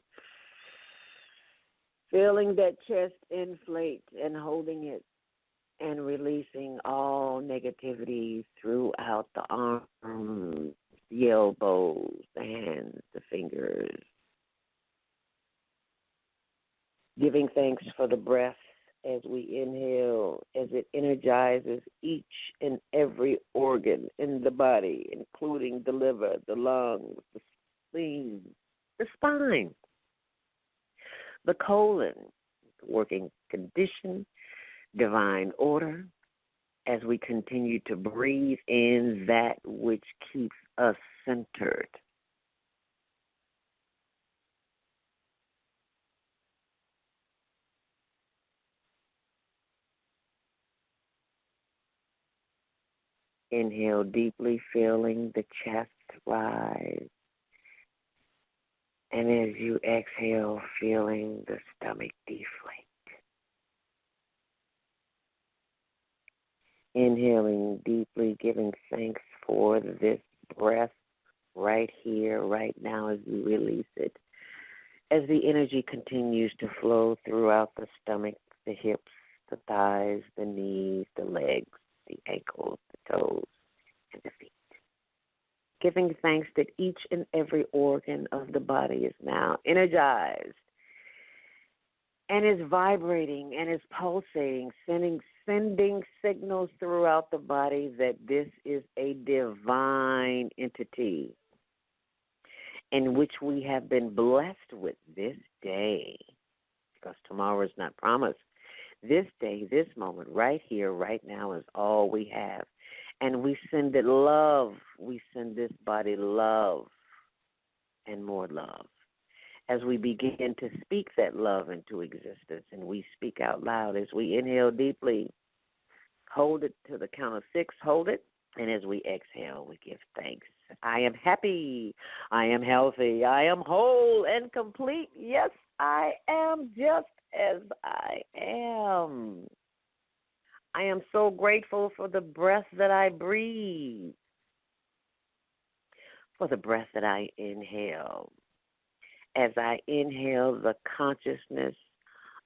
feeling that chest inflate and holding it and releasing all negativity throughout the arms, the elbows, the hands, the fingers. Giving thanks for the breath as we inhale, as it energizes each and every organ in the body, including the liver, the lungs, the spleen, the spine, the colon, working condition, divine order, as we continue to breathe in that which keeps us centered. Inhale deeply, feeling the chest rise. And as you exhale, feeling the stomach deflate. Inhaling deeply, giving thanks for this breath right here, right now as you release it. As the energy continues to flow throughout the stomach, the hips, the thighs, the knees, the legs, the ankles, the toes, and the feet. Giving thanks that each and every organ of the body is now energized and is vibrating and is pulsating, sending signals throughout the body that this is a divine entity in which we have been blessed with this day, because tomorrow is not promised. This day, this moment, right here, right now is all we have. And we send it love. We send this body love and more love. As we begin to speak that love into existence, and we speak out loud as we inhale deeply, hold it to the count of 6, hold it, and as we exhale, we give thanks. I am happy, I am healthy, I am whole and complete. Yes, I am just as I am. I am so grateful for the breath that I breathe, for the breath that I inhale. As I inhale the consciousness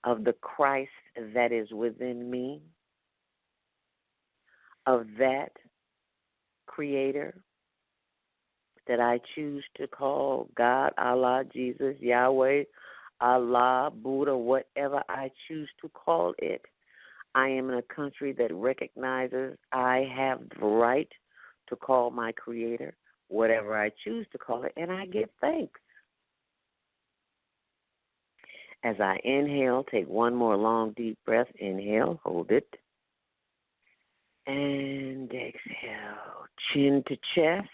of the Christ that is within me, of that Creator that I choose to call God, Allah, Jesus, Yahweh, Allah, Buddha, whatever I choose to call it. I am in a country that recognizes I have the right to call my Creator whatever I choose to call it, and I give thanks. As I inhale, take one more long, deep breath. Inhale, hold it. And exhale, chin to chest.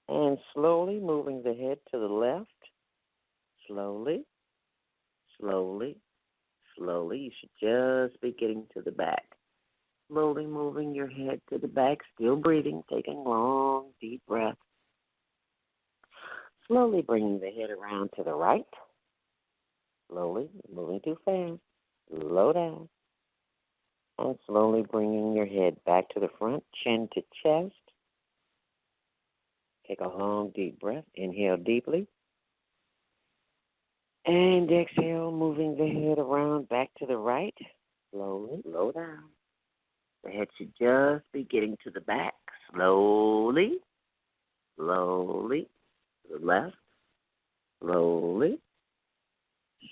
And slowly moving the head to the left. Slowly, slowly, slowly. You should just be getting to the back. slowly moving your head to the back, still breathing, taking long, deep breaths. Slowly bringing the head around to the right. Slowly, moving too fast. Slow down. And slowly bringing your head back to the front, chin to chest. Take a long, deep breath. Inhale deeply. And exhale, moving the head around back to the right. Slowly, slow down. The head should just be getting to the back. Slowly, slowly, to the left. Slowly,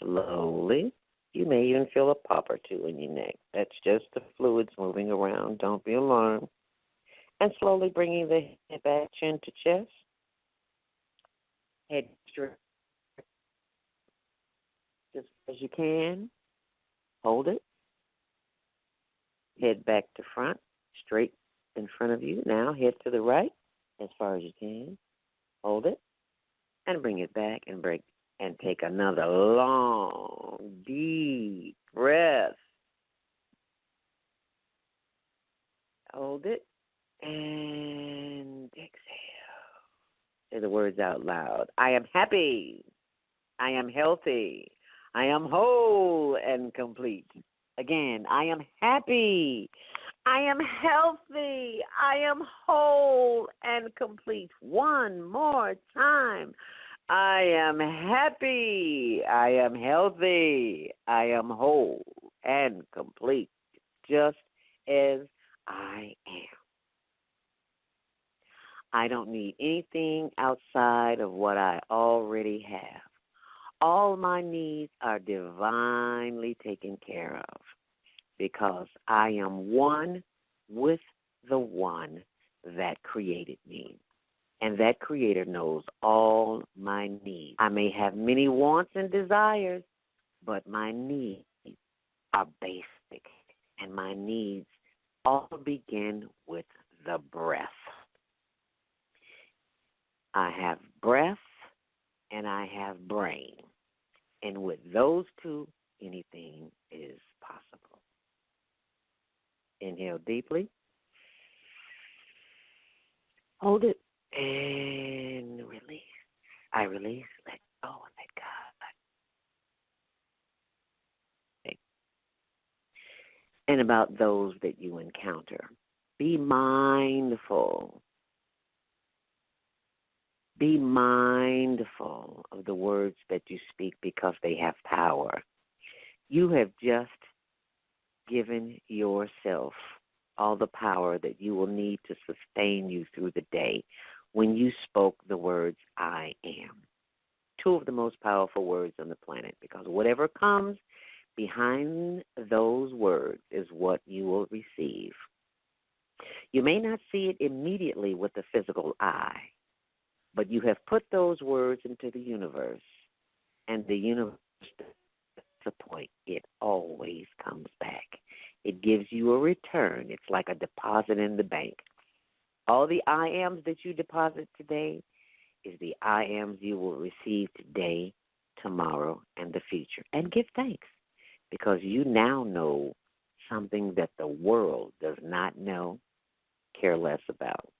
slowly. You may even feel a pop or two in your neck. That's just the fluids moving around. Don't be alarmed. And slowly bringing the head back, chin to chest. Head straight. Just as you can. Hold it. Head back to front, straight in front of you. Now head to the right as far as you can. Hold it. And bring it back and break. And take another long, deep breath. Hold it. And exhale. Say the words out loud. I am happy. I am healthy. I am whole and complete. Again, I am happy. I am healthy. I am whole and complete. One more time. I am happy. I am healthy. I am whole and complete, just as I am. I don't need anything outside of what I already have. All my needs are divinely taken care of because I am one with the one that created me. And that Creator knows all my needs. I may have many wants and desires, but my needs are basic. And my needs all begin with the breath. I have breath and I have brain. And with those two, anything is possible. Inhale deeply. Hold it. And release. I release, let go, and let God. Okay. And about those that you encounter, be mindful. Be mindful of the words that you speak because they have power. You have just given yourself all the power that you will need to sustain you through the day when you spoke the words, I am. Two of the most powerful words on the planet, because whatever comes behind those words is what you will receive. You may not see it immediately with the physical eye, but you have put those words into the universe, and the universe, the point, it always comes back. It gives you a return. It's like a deposit in the bank. All the I ams that you deposit today is the I ams you will receive today, tomorrow, and the future. And give thanks, because you now know something that the world does not know, care less about.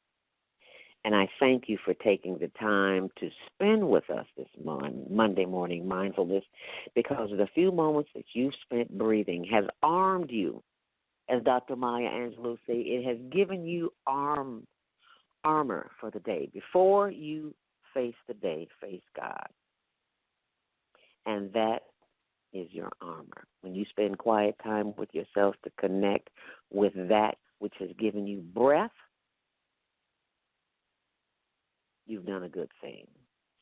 And I thank you for taking the time to spend with us this Monday morning mindfulness, because the few moments that you've spent breathing has armed you. As Dr. Maya Angelou said, it has given you armor for the day. Before you face the day, face God. And that is your armor. When you spend quiet time with yourself to connect with that which has given you breath, you've done a good thing.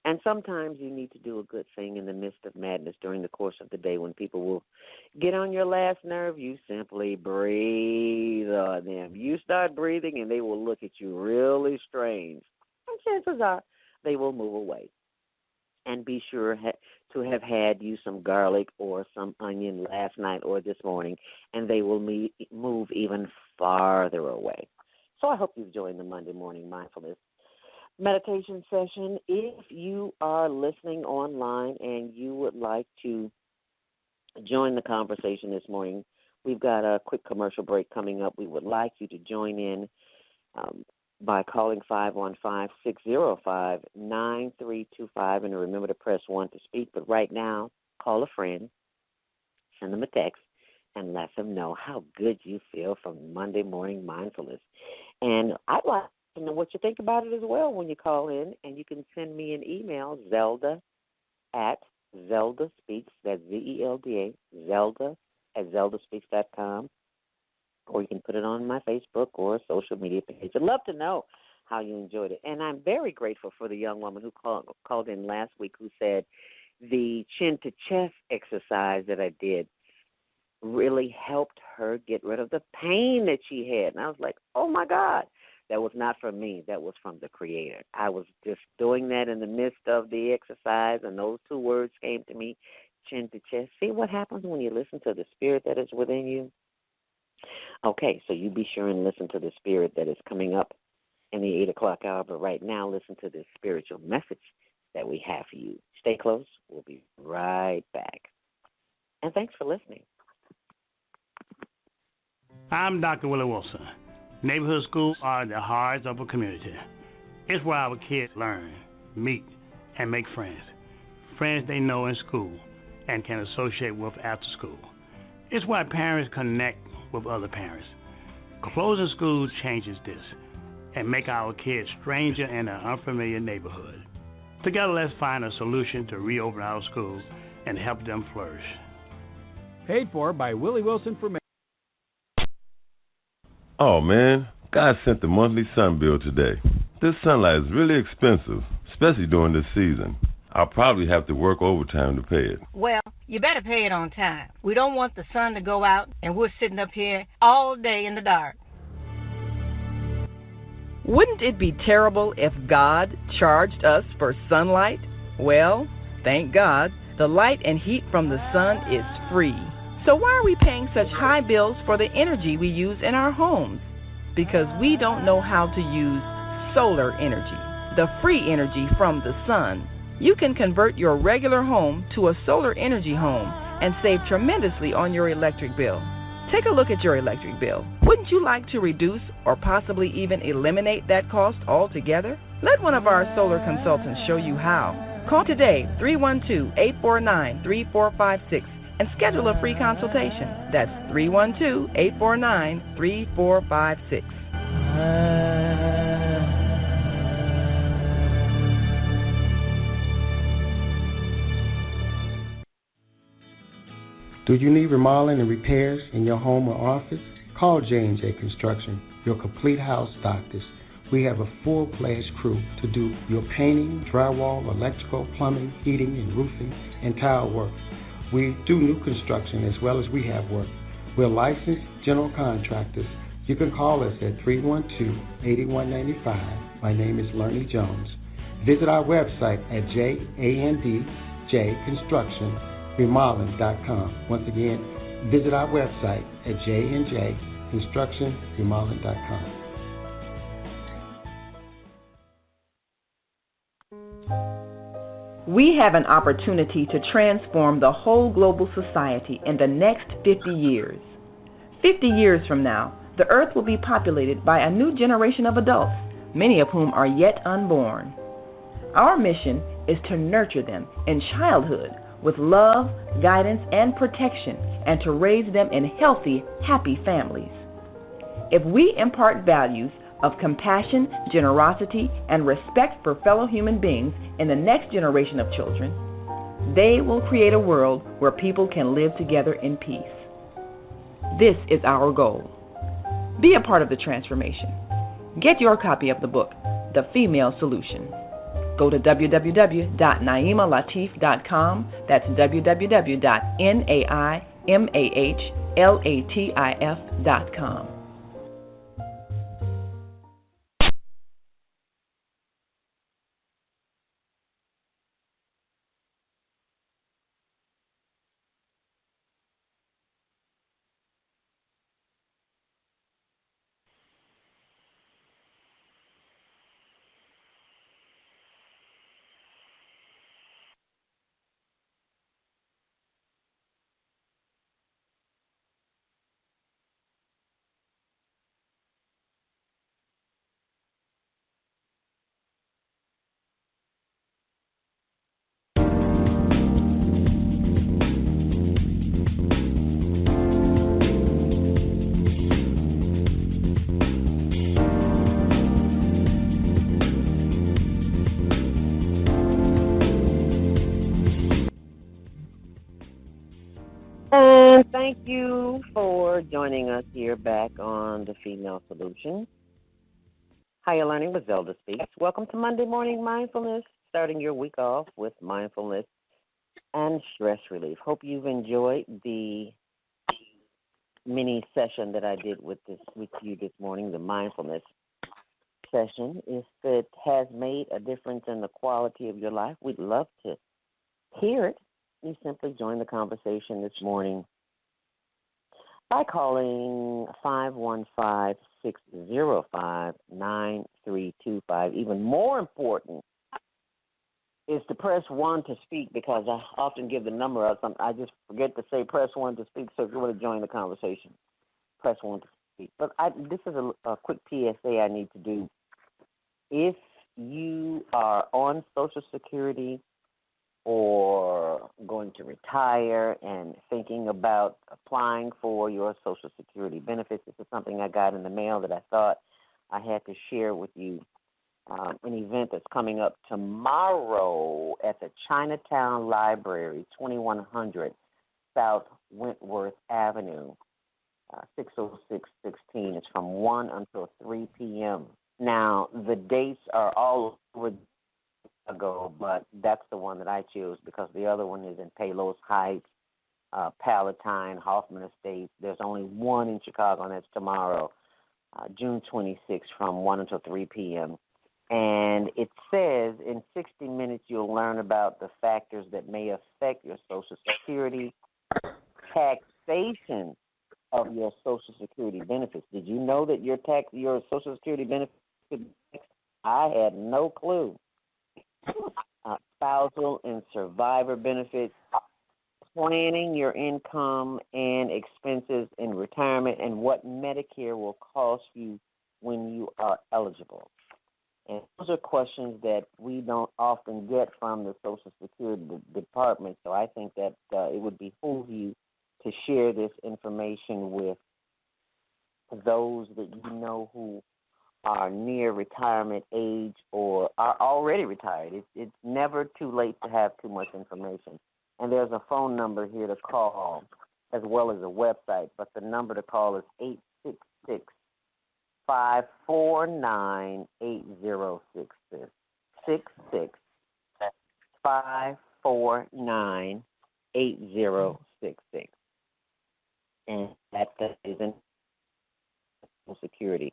And sometimes you need to do a good thing in the midst of madness during the course of the day when people will get on your last nerve. You simply breathe on them. You start breathing and they will look at you really strange. And chances are they will move away. And be sure to have had you some garlic or some onion last night or this morning, and they will move even farther away. So I hope you've joined the Monday Morning Mindfulness meditation session. If you are listening online and you would like to join the conversation this morning, We've got a quick commercial break coming up. We would like you to join in by calling 515-605-9325, and remember to press 1 to speak. But right now, call a friend, send them a text, and let them know how good you feel from Monday Morning Mindfulness. And I'd like to know what you think about it as well when you call in, and you can send me an email, Zelda at Zelda Speaks, that's Zelda, Zelda at zeldaspeaks.com, or you can put it on my Facebook or social media page. I'd love to know how you enjoyed it. And I'm very grateful for the young woman who called in last week who said the chin-to-chest exercise that I did really helped her get rid of the pain that she had. And I was like, oh, my God. That was not from me. That was from the Creator. I was just doing that in the midst of the exercise, and those two words came to me, chin to chest. See what happens when you listen to the spirit that is within you? Okay, so you be sure and listen to the spirit that is coming up in the 8 o'clock hour. But right now, listen to this spiritual message that we have for you. Stay close. We'll be right back. And thanks for listening. I'm Dr. Willie Wilson. Neighborhood schools are the hearts of a community. It's where our kids learn, meet, and make friends. Friends they know in school and can associate with after school. It's where parents connect with other parents. Closing schools changes this and make our kids stranger in an unfamiliar neighborhood. Together, let's find a solution to reopen our schools and help them flourish. Paid for by Willie Wilson for Mayor. Oh, man, God sent the monthly sun bill today. This sunlight is really expensive, especially during this season. I'll probably have to work overtime to pay it. Well, you better pay it on time. We don't want the sun to go out and we're sitting up here all day in the dark. Wouldn't it be terrible if God charged us for sunlight? Well, thank God, the light and heat from the sun is free. So why are we paying such high bills for the energy we use in our homes? Because we don't know how to use solar energy, the free energy from the sun. You can convert your regular home to a solar energy home and save tremendously on your electric bill. Take a look at your electric bill. Wouldn't you like to reduce or possibly even eliminate that cost altogether? Let one of our solar consultants show you how. Call today, 312-849-3456. and schedule a free consultation. That's 312-849-3456. Do you need remodeling and repairs in your home or office? Call J&J Construction, your complete house doctors. We have a full-fledged crew to do your painting, drywall, electrical, plumbing, heating, and roofing, and tile work. We do new construction as well as rehab work. We're licensed general contractors. You can call us at 312-8195. My name is Lernie Jones. Visit our website at jandjconstructionremodeling.com. Once again, visit our website at jandjconstructionremodeling.com. We have an opportunity to transform the whole global society in the next 50 years. 50 years from now, the earth will be populated by a new generation of adults, many of whom are yet unborn. Our mission is to nurture them in childhood with love, guidance, and protection, and to raise them in healthy, happy families. If we impart values of compassion, generosity, and respect for fellow human beings in the next generation of children, they will create a world where people can live together in peace. This is our goal. Be a part of the transformation. Get your copy of the book, The Female Solution. Go to www.naimalatif.com. That's www.naimalatif.com. And thank you for joining us here back on The Female Solution. Higher Learning with Zelda Speaks. Welcome to Monday Morning Mindfulness, starting your week off with mindfulness and stress relief. Hope you've enjoyed the mini session that I did with you this morning, the mindfulness session. If it has made a difference in the quality of your life, we'd love to hear it. You simply join the conversation this morning by calling 515-605-9325. Even more important is to press 1 to speak, because I often give the number out. I just forget to say press 1 to speak, so if you want to join the conversation, press 1 to speak. But this is a quick PSA I need to do. If you are on Social Security or going to retire and thinking about applying for your Social Security benefits, this is something I got in the mail that I thought I had to share with you. An event that's coming up tomorrow at the Chinatown Library, 2100 South Wentworth Avenue, 60616. It's from 1 until 3 p.m. Now, the dates are all over ago, but that's the one that I chose because the other one is in Palos Heights, Palatine, Hoffman Estates. There's only one in Chicago, and that's tomorrow, June 26th, from 1 until 3 p.m. And it says in 60 minutes you'll learn about the factors that may affect your Social Security, taxation of your Social Security benefits. Did you know that your Social Security benefits? I had no clue. Spousal and survivor benefits, planning your income and expenses in retirement, and what Medicare will cost you when you are eligible. And those are questions that we don't often get from the Social Security Department, so I think that it would behoove you to share this information with those that you know who are near retirement age or are already retired. It's never too late to have too much information. And there's a phone number here to call as well as a website, but the number to call is 866-549-8066. 549-8066. And that is in Social Security.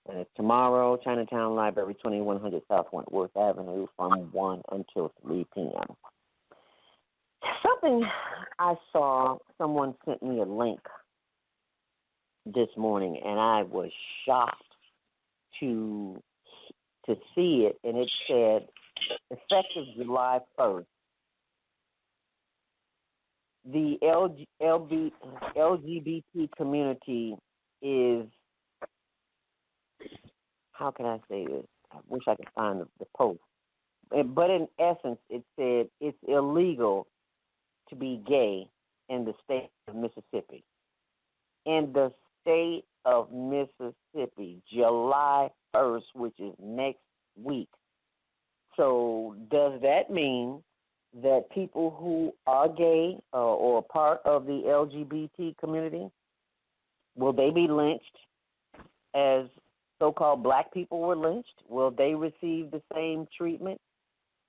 And it's tomorrow, Chinatown Library, 2100 South Wentworth Avenue, from 1 until 3 p.m. Something I saw, someone sent me a link this morning, and I was shocked to see it, and it said, effective July 1st, the LGBT community is, how can I say this? I wish I could find the post. But in essence, it said it's illegal to be gay in the state of Mississippi. In the state of Mississippi, July 1st, which is next week. So does that mean that people who are gay or part of the LGBT community, will they be lynched as so-called black people were lynched? Will they receive the same treatment?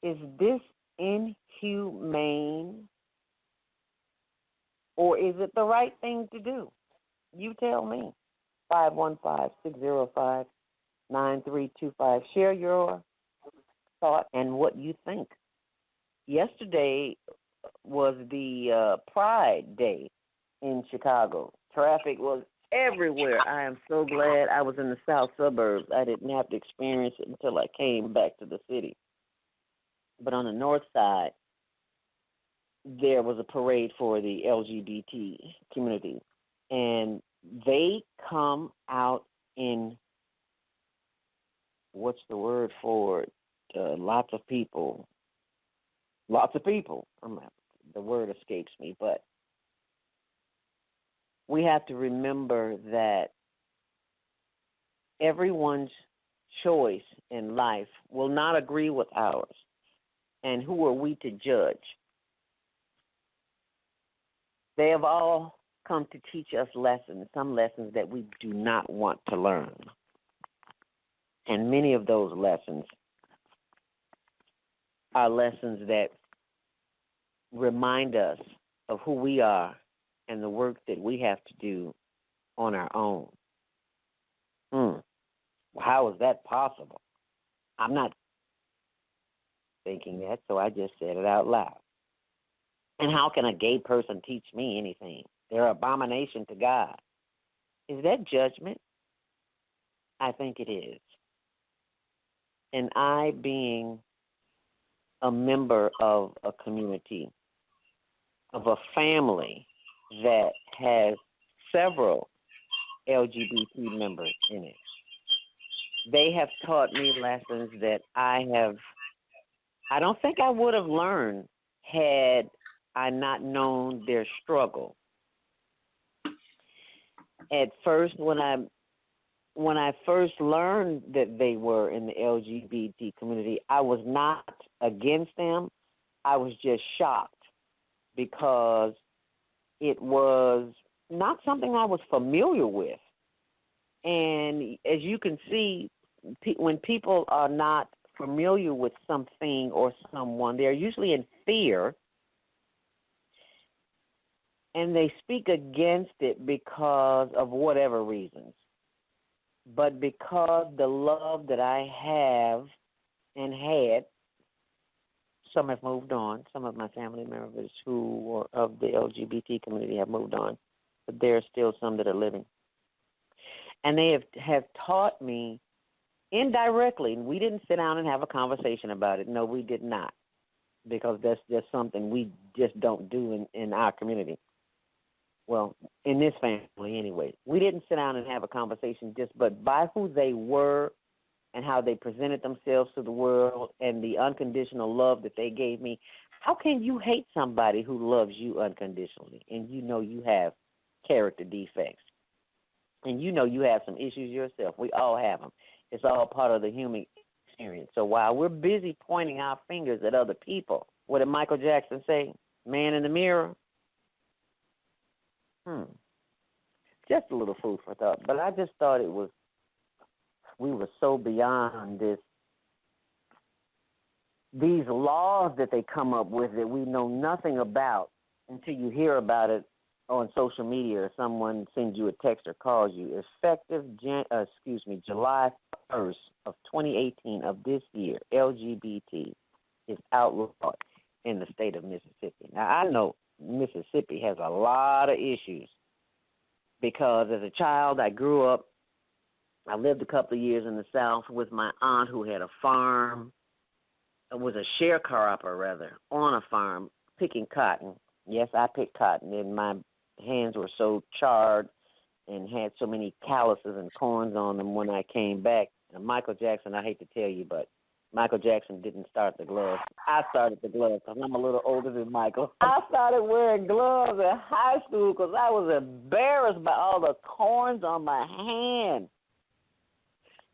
Is this inhumane, or is it the right thing to do? You tell me. 515-605-9325. Share your thought and what you think. Yesterday was the Pride Day in Chicago. Traffic was everywhere. I am so glad I was in the south suburbs. I didn't have to experience it until I came back to the city. But on the north side, there was a parade for the LGBT community. And they come out in, what's the word for it? Lots of people. The word escapes me, but we have to remember that everyone's choice in life will not agree with ours. And who are we to judge? They have all come to teach us lessons, some lessons that we do not want to learn. And many of those lessons are lessons that remind us of who we are and the work that we have to do on our own. How is that possible? I'm not thinking that, so I just said it out loud. And how can a gay person teach me anything? They're an abomination to God. Is that judgment? I think it is. And I, being a member of a community, of a family that has several LGBT members in it, they have taught me lessons that I don't think I would have learned had I not known their struggle. At first, when I first learned that they were in the LGBT community, I was not against them. I was just shocked because it was not something I was familiar with. And as you can see, when people are not familiar with something or someone, they're usually in fear, and they speak against it because of whatever reasons. But because the love that I have and had, some have moved on. Some of my family members who are of the LGBT community have moved on, but there are still some that are living. And they have taught me indirectly, and we didn't sit down and have a conversation about it. No, we did not, because that's just something we just don't do in our community. Well, in this family anyway. We didn't sit down and have a conversation but by who they were and how they presented themselves to the world and the unconditional love that they gave me. How can you hate somebody who loves you unconditionally and you know you have character defects? And you know you have some issues yourself. We all have them. It's all part of the human experience. So while we're busy pointing our fingers at other people, what did Michael Jackson say? Man in the mirror? Just a little food for thought. But I just thought we were so beyond these laws that they come up with that we know nothing about until you hear about it on social media or someone sends you a text or calls you. Effective July 1st of 2018 of this year, LGBT is outlawed in the state of Mississippi. Now, I know Mississippi has a lot of issues because as a child I grew up, I lived a couple of years in the South with my aunt who had a farm. It was a sharecropper, rather, on a farm picking cotton. Yes, I picked cotton, and my hands were so charred and had so many calluses and corns on them when I came back. And Michael Jackson, I hate to tell you, but Michael Jackson didn't start the gloves. I started the gloves because I'm a little older than Michael. I started wearing gloves in high school because I was embarrassed by all the corns on my hand.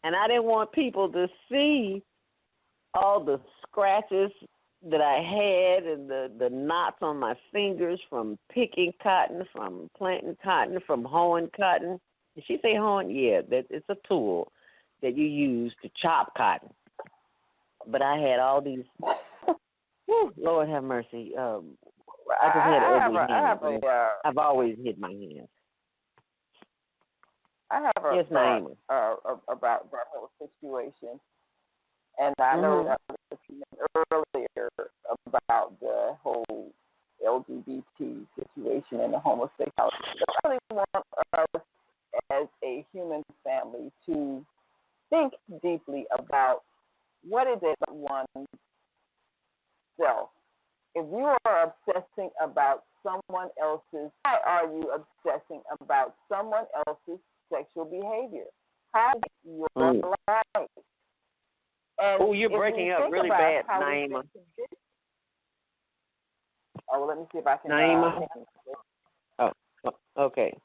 And I didn't want people to see all the scratches that I had and the knots on my fingers from picking cotton, from planting cotton, from hoeing cotton. Did she say hoeing? Yeah, it's a tool that you use to chop cotton. But I had all these, Lord have mercy, I just had ugly hands. I've always hid my hands. I have a thought about that whole situation. And I know that you mentioned earlier about the whole LGBT situation and the homosexuality. I really want us as a human family to think deeply about what is it oneself. If you are obsessing about someone else's, why are you obsessing about someone else's sexual behavior? How is your life? Oh, you're breaking up really bad, Naima. Oh, well, let me see if I can. Naima. Okay.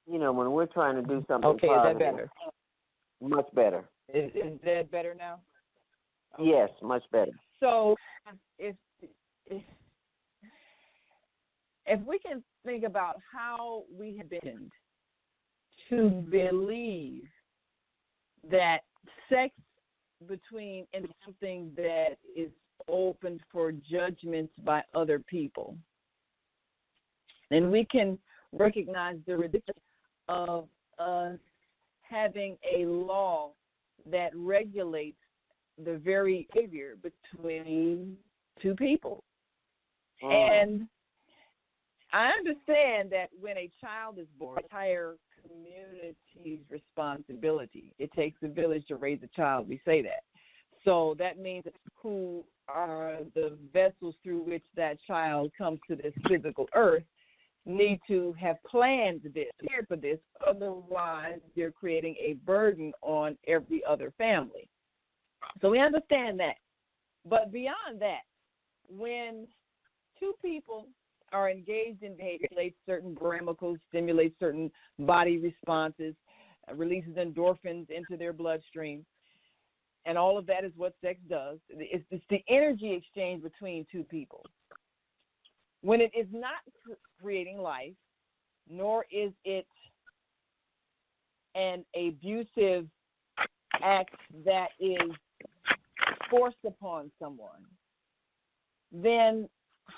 You know, when we're trying to do something okay, positive, is that better? Much better. Is that better now? Yes, much better. So if we can think about how we have been to believe that sex between and something that is open for judgments by other people, then we can recognize the ridiculous of us having a law that regulates the very behavior between two people. And I understand that when a child is born, entire community's responsibility. It takes a village to raise a child. We say that. So that means who are the vessels through which that child comes to this physical earth need to have planned this, prepared for this. Otherwise, they're creating a burden on every other family. So we understand that. But beyond that, when two people are engaged in behavior, stimulates certain chemicals, stimulates certain body responses, releases endorphins into their bloodstream, and all of that is what sex does. It's the energy exchange between two people. When it is not creating life, nor is it an abusive act that is forced upon someone, then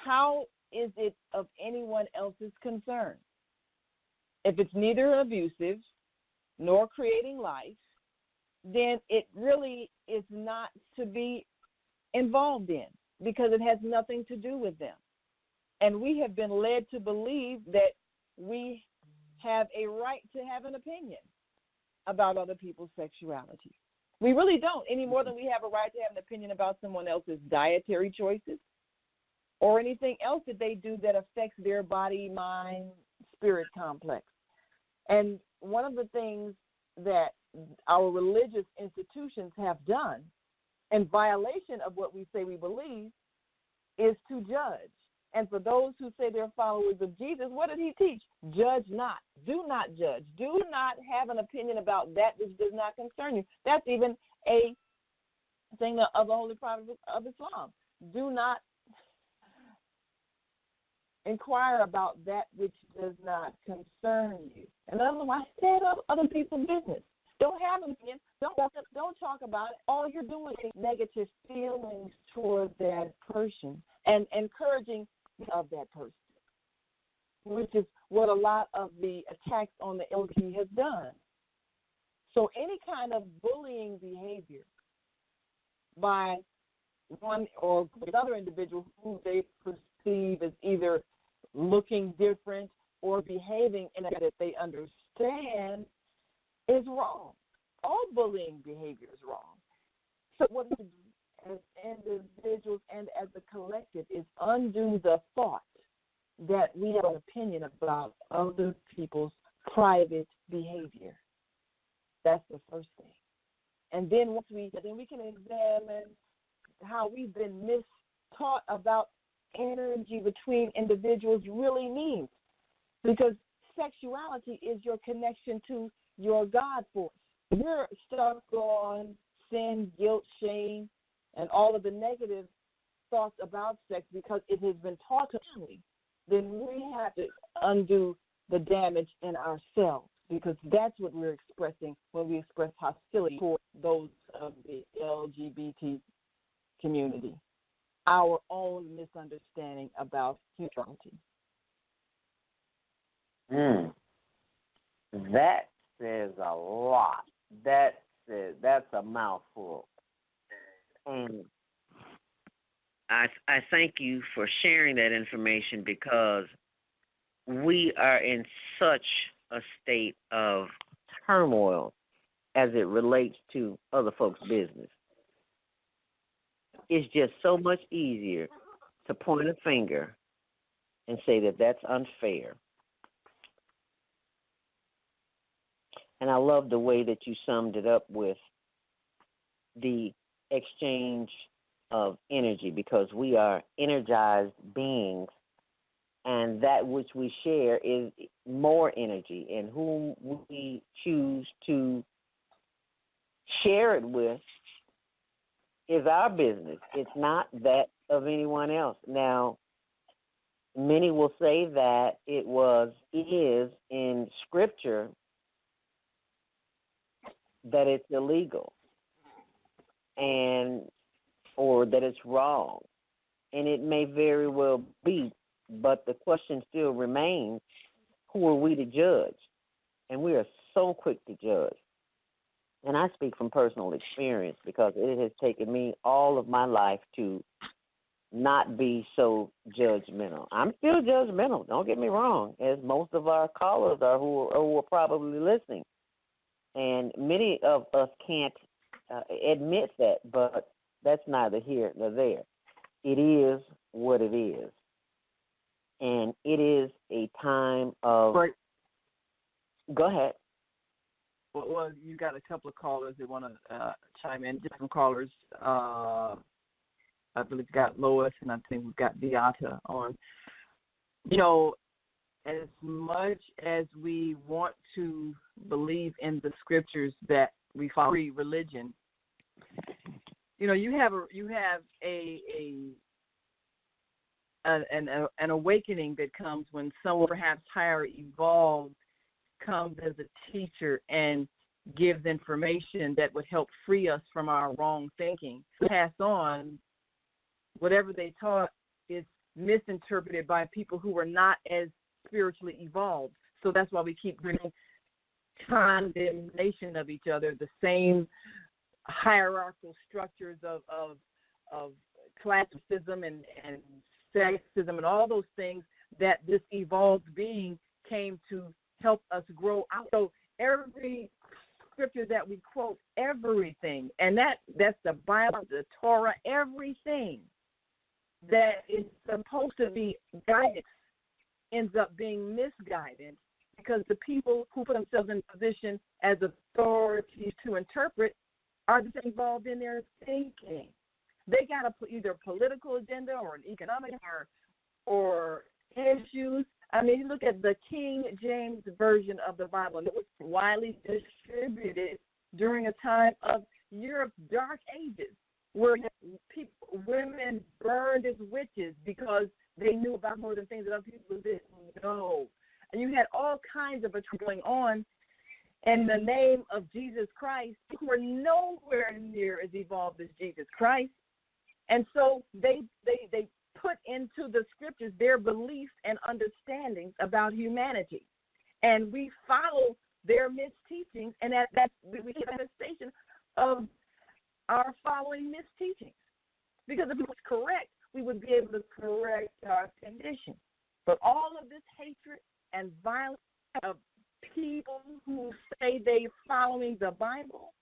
how is it of anyone else's concern? If it's neither abusive nor creating life, then it really is not to be involved in because it has nothing to do with them. And we have been led to believe that we have a right to have an opinion about other people's sexuality. We really don't, any more than we have a right to have an opinion about someone else's dietary choices or anything else that they do that affects their body, mind, spirit complex. And one of the things that our religious institutions have done in violation of what we say we believe is to judge. And for those who say they're followers of Jesus, what did he teach? Judge not. Do not judge. Do not have an opinion about that which does not concern you. That's even a thing of the Holy Prophet of Islam. Do not inquire about that which does not concern you. And otherwise, stay out of other people's business. Don't have an opinion. Don't talk about it. All you're doing is negative feelings toward that person and encouraging of that person, which is what a lot of the attacks on the LGBT has done. So any kind of bullying behavior by one or another individual who they perceive as either looking different or behaving in a way that they understand is wrong. All bullying behavior is wrong. So what we do as individuals and as a collective is undo the thought that we have an opinion about other people's private behavior. That's the first thing. And then once we can examine how we've been mistaught about energy between individuals really means. Because sexuality is your connection to your God force. If you're stuck on sin, guilt, shame, and all of the negative thoughts about sex because it has been taught to family, then we have to undo the damage in ourselves because that's what we're expressing when we express hostility toward those of the LGBT community, our own misunderstanding about humanity. That says a lot. That's a mouthful. And I thank you for sharing that information because we are in such a state of turmoil as it relates to other folks' business. It's just so much easier to point a finger and say that that's unfair. And I love the way that you summed it up with the exchange of energy because we are energized beings and that which we share is more energy, and whom we choose to share it with is our business. It's not that of anyone else. Now, many will say that it is in Scripture that it's illegal or that it's wrong. And it may very well be, but the question still remains, who are we to judge? And we are so quick to judge. And I speak from personal experience because it has taken me all of my life to not be so judgmental. I'm still judgmental, don't get me wrong, as most of our callers are who are probably listening. And many of us can't admit that, but that's neither here nor there. It is what it is. And it is a time of... Right. Go ahead. Well, you got a couple of callers that want to chime in. Different callers. I believe we've got Lois, and I think we've got Beata on. You know, as much as we want to believe in the scriptures that we follow religion, you know, you have an awakening that comes when someone perhaps higher evolved comes as a teacher and gives information that would help free us from our wrong thinking. Pass on whatever they taught is misinterpreted by people who are not as spiritually evolved. So that's why we keep bringing condemnation of each other, the same hierarchical structures of classicism and sexism and all those things that this evolved being came to help us grow out. So every scripture that we quote, everything, and that's the Bible, the Torah, everything that is supposed to be guidance ends up being misguided because the people who put themselves in position as authorities to interpret are involved in their thinking. They got either a political agenda or an economic or issues. I mean, you look at the King James Version of the Bible, and it was widely distributed during a time of Europe's dark ages, where women burned as witches because they knew about more than things that other people didn't know. And you had all kinds of going on in the name of Jesus Christ, who were nowhere near as evolved as Jesus Christ. And so they put into the scriptures their beliefs and understandings about humanity. And we follow their misteachings, and that's we get a manifestation of our following misteachings. Because if it was correct, we would be able to correct our condition. But all of this hatred and violence of people who say they're following the Bible,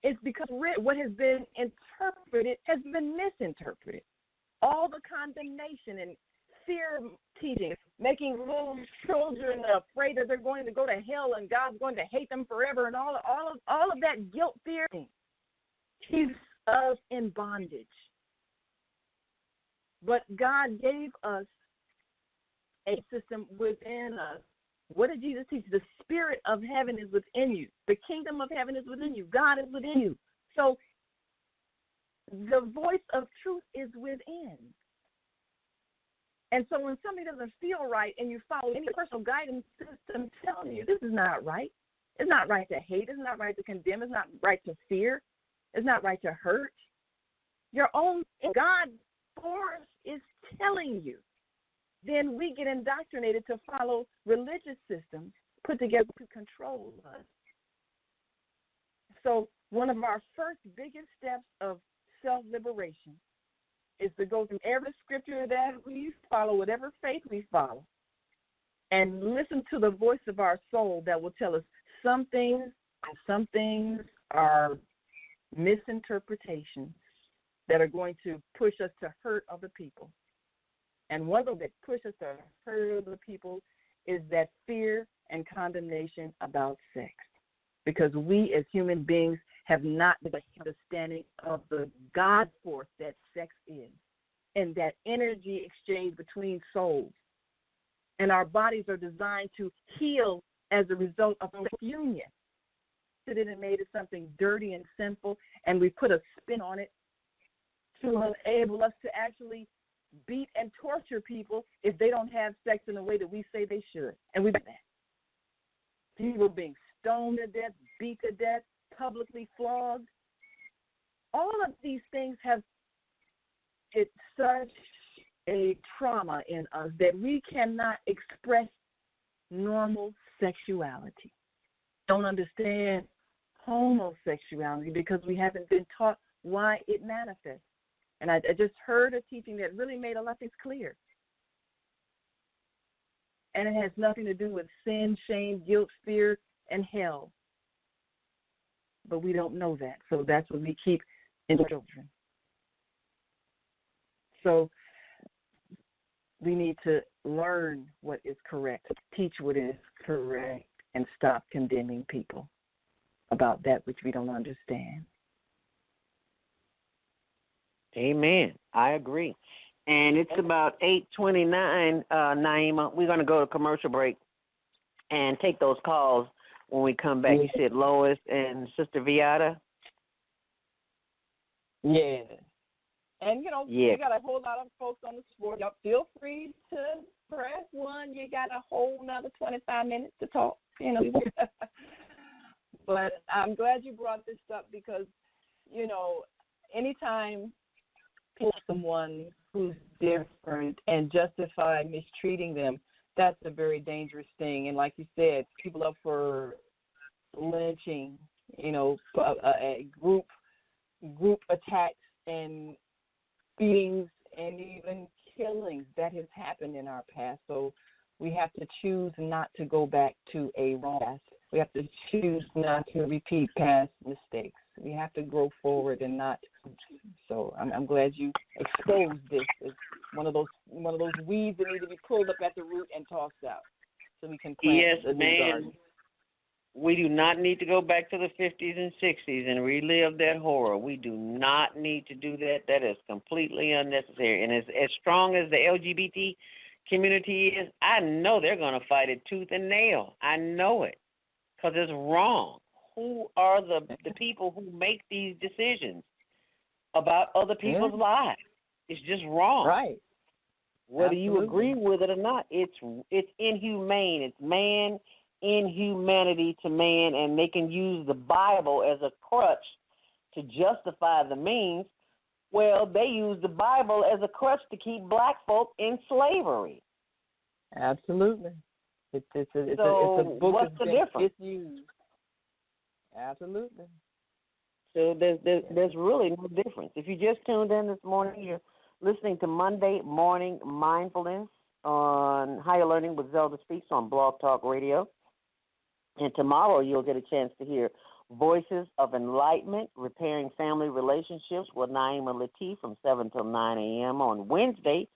it's because what has been interpreted has been misinterpreted. All the condemnation and fear teaching, making little children afraid that they're going to go to hell and God's going to hate them forever, and all of that guilt fear keeps us in bondage. But God gave us a system within us. What did Jesus teach? The spirit of heaven is within you. The kingdom of heaven is within you. God is within you. So the voice of truth is within. And so when somebody doesn't feel right and you follow any personal guidance system telling you this is not right, it's not right to hate, it's not right to condemn, it's not right to fear, it's not right to hurt. Your own God force is telling you. Then we get indoctrinated to follow religious systems put together to control us. So one of our first biggest steps of self-liberation is to go through every scripture that we follow, whatever faith we follow, and listen to the voice of our soul that will tell us some things are misinterpretations that are going to push us to hurt other people. And one of them that pushes us to hurt other people is that fear and condemnation about sex. Because we as human beings have not the understanding of the God force that sex is and that energy exchange between souls. And our bodies are designed to heal as a result of union. It and made it something dirty and sinful, and we put a spin on it to enable us to actually beat and torture people if they don't have sex in the way that we say they should. And we've done that. People being stoned to death, beat to death, publicly flogged. All of these things have such a trauma in us that we cannot express normal sexuality. Don't understand homosexuality because we haven't been taught why it manifests. And I just heard a teaching that really made a lot of things clear. And it has nothing to do with sin, shame, guilt, fear, and hell. But we don't know that. So that's what we keep in children. So we need to learn what is correct, teach what is correct, and stop condemning people about that which we don't understand. Amen. I agree. And it's about 8:29, Naima. We're going to go to commercial break and take those calls when we come back. You said Lois and Sister Viata? Yeah. And, you got a whole lot of folks on the sport. Y'all feel free to press one. You got a whole another 25 minutes to talk. But I'm glad you brought this up because, anytime someone who's different and justify mistreating them, that's a very dangerous thing. And like you said, people up for lynching, a group attacks and beatings and even killings that has happened in our past. So we have to choose not to go back to a wrong past. We have to choose not to repeat past mistakes. We have to grow forward and not. So I'm glad you exposed this as one of those weeds that need to be pulled up at the root and tossed out, so we can plant a new garden. We do not need to go back to the 50s and 60s and relive that horror. We do not need to do that. That is completely unnecessary. And as strong as the LGBT community is, I know they're going to fight it tooth and nail. I know it because it's wrong. Who are the people who make these decisions about other people's lives? It's just wrong. Right. Whether you agree with it or not, it's inhumane. It's man inhumanity to man, and they can use the Bible as a crutch to justify the means. Well, they use the Bible as a crutch to keep black folk in slavery. Absolutely. It's a book what's the difference? Misused. Absolutely. So there's really no difference. If you just tuned in this morning, you're listening to Monday Morning Mindfulness on Higher Learning with Zelda Speaks on Blog Talk Radio. And tomorrow you'll get a chance to hear Voices of Enlightenment, Repairing Family Relationships with Naima Latif from 7 till 9 a.m. on Wednesday.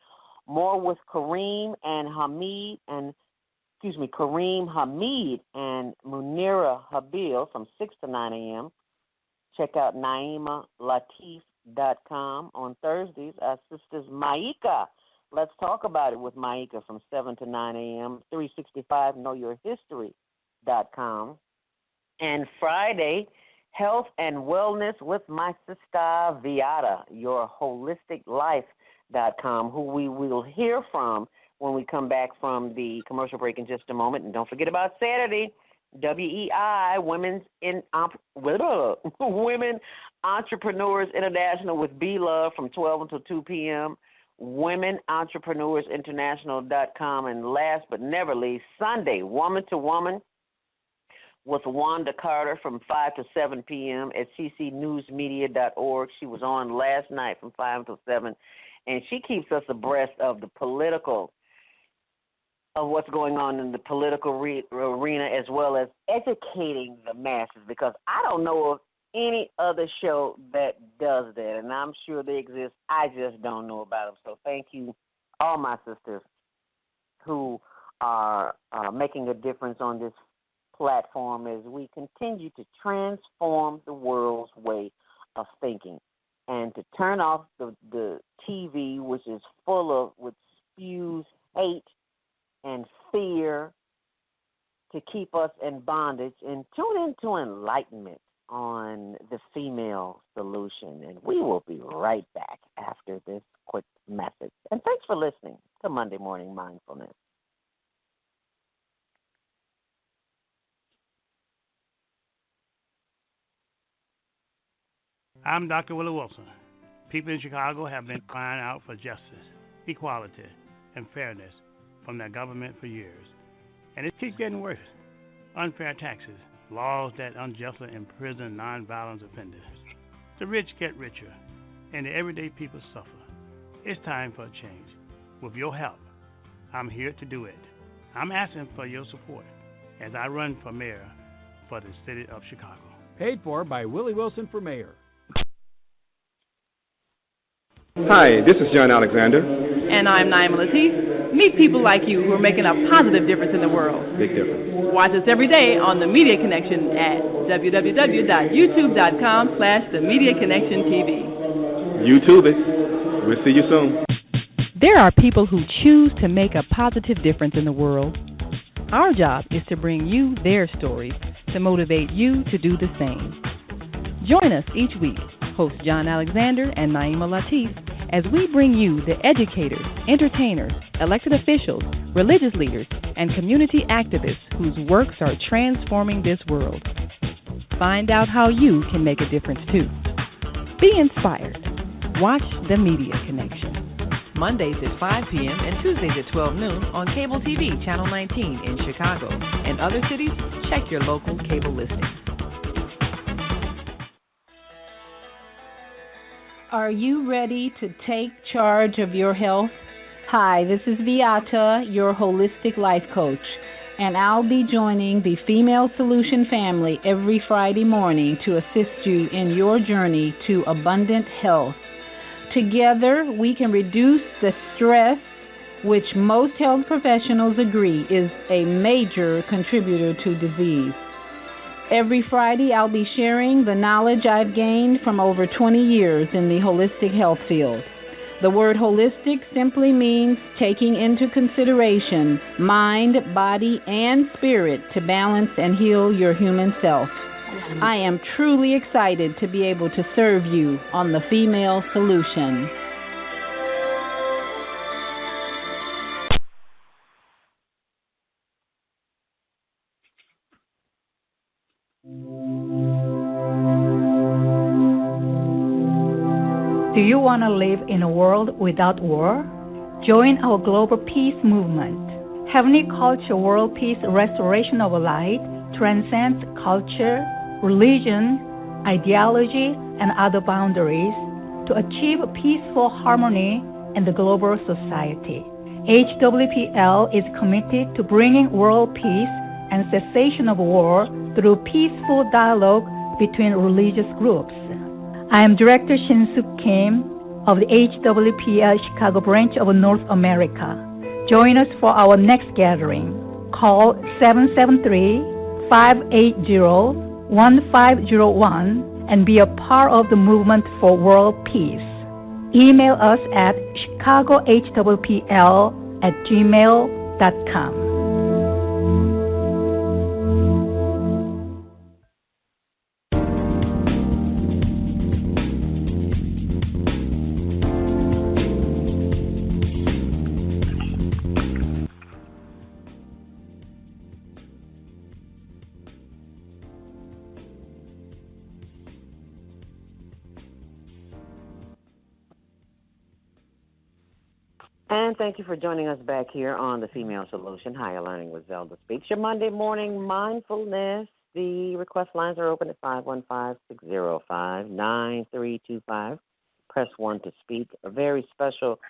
More with Kareem Hamid and Munira Habil from 6 to 9 a.m. Check out NaimaLatif.com. On Thursdays, our sisters Maika. Let's talk about it with Maika from 7 to 9 a.m. 365 KnowYourHistory.com. And Friday, Health and Wellness with my sister Viata, YourHolisticLife.com, who we will hear from when we come back from the commercial break in just a moment. And don't forget about Saturday, WEI, Women Entrepreneurs International with B Love from 12 until 2 p.m., WomenEntrepreneursInternational.com, and last but never least, Sunday, Woman to Woman with Wanda Carter from 5 to 7 p.m. at ccnewsmedia.org. She was on last night from 5 until 7, and she keeps us abreast of what's going on in the political arena, as well as educating the masses, because I don't know of any other show that does that, and I'm sure they exist. I just don't know about them. So thank you, all my sisters who are making a difference on this platform as we continue to transform the world's way of thinking and to turn off the TV, which is which spews hate and fear to keep us in bondage, and tune into enlightenment on the female solution. And we will be right back after this quick message. And thanks for listening to Monday Morning Mindfulness. I'm Dr. Willie Wilson. People in Chicago have been crying out for justice, equality, and fairness from their government for years. And it keeps getting worse. Unfair taxes, laws that unjustly imprison nonviolent offenders. The rich get richer, and the everyday people suffer. It's time for a change. With your help, I'm here to do it. I'm asking for your support as I run for mayor for the city of Chicago. Paid for by Willie Wilson for mayor. Hi, this is John Alexander. And I'm Naima Latif. Meet people like you who are making a positive difference in the world. Big difference. Watch us every day on The Media Connection at www.youtube.com/The Media Connection TV. YouTube it. We'll see you soon. There are people who choose to make a positive difference in the world. Our job is to bring you their stories to motivate you to do the same. Join us each week, host John Alexander and Naima Latif, as we bring you the educators, entertainers, elected officials, religious leaders, and community activists whose works are transforming this world. Find out how you can make a difference too. Be inspired. Watch The Media Connection. Mondays at 5 p.m. and Tuesdays at 12 noon on Cable TV, Channel 19 in Chicago. And other cities, check your local cable listings. Are you ready to take charge of your health? Hi, this is Viata, your holistic life coach, and I'll be joining the Female Solution family every Friday morning to assist you in your journey to abundant health. Together, we can reduce the stress, which most health professionals agree is a major contributor to disease. Every Friday, I'll be sharing the knowledge I've gained from over 20 years in the holistic health field. The word holistic simply means taking into consideration mind, body, and spirit to balance and heal your human self. I am truly excited to be able to serve you on The Female Solution. Do you want to live in a world without war? Join our global peace movement. Heavenly Culture World Peace Restoration of Light transcends culture, religion, ideology, and other boundaries to achieve peaceful harmony in the global society. HWPL is committed to bringing world peace and cessation of war through peaceful dialogue between religious groups. I am Director Shin-Suk Kim of the HWPL Chicago branch of North America. Join us for our next gathering. Call 773-580-1501 and be a part of the movement for world peace. Email us at chicagohwpl@gmail.com. And thank you for joining us back here on The Female Solution, Higher Learning with Zelda Speaks. Your Monday morning mindfulness. The request lines are open at 515-605-9325. Press 1 to speak. A very special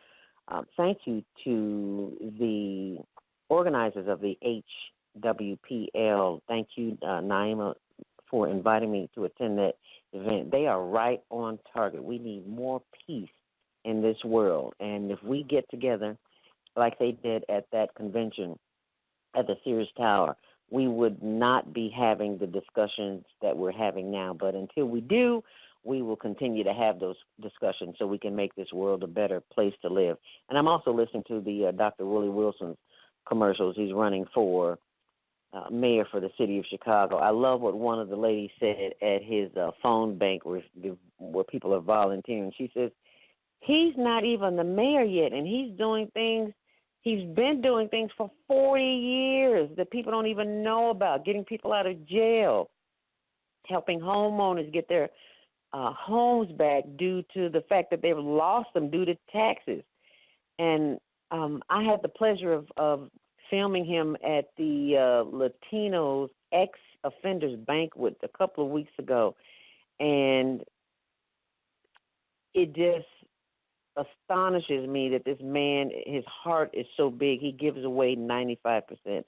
thank you to the organizers of the HWPL. Thank you, Naima, for inviting me to attend that event. They are right on target. We need more peace in this world. And if we get together like they did at that convention at the Sears Tower, we would not be having the discussions that we're having now. But until we do, we will continue to have those discussions so we can make this world a better place to live. And I'm also listening to the Dr. Willie Wilson's commercials. He's running for mayor for the city of Chicago. I love what one of the ladies said at his phone bank where people are volunteering. She says, he's not even the mayor yet, and he's been doing things for 40 years that people don't even know about, getting people out of jail, helping homeowners get their homes back due to the fact that they've lost them due to taxes. And I had the pleasure of filming him at the Latinos ex-offenders banquet a couple of weeks ago, and it just astonishes me that this man, his heart is so big, he gives away 95%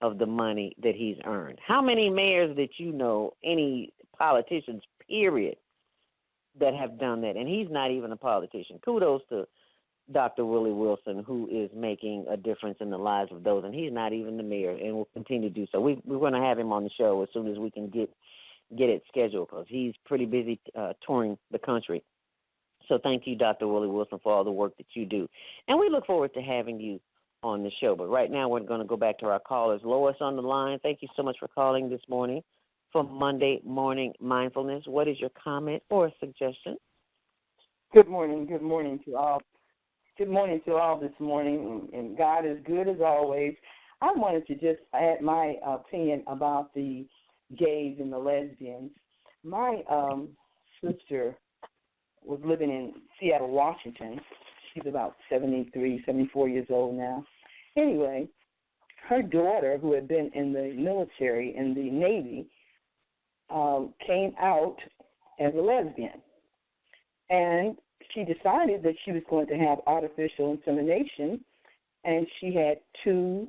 of the money that he's earned. How many mayors that you know, any politicians, period, that have done that? And he's not even a politician. Kudos to Dr. Willie Wilson, who is making a difference in the lives of those, and he's not even the mayor, and will continue to do so. We're going to have him on the show as soon as we can get it scheduled, because he's pretty busy touring the country. So thank you, Dr. Willie Wilson, for all the work that you do. And we look forward to having you on the show. But right now we're going to go back to our callers. Lois on the line, thank you so much for calling this morning for Monday Morning Mindfulness. What is your comment or suggestion? Good morning to all. Good morning to all this morning, and God is good as always. I wanted to just add my opinion about the gays and the lesbians. My sister was living in Seattle, Washington. She's about 74 years old now. Anyway, her daughter, who had been in the military, in the Navy, came out as a lesbian. And she decided that she was going to have artificial insemination, and she had two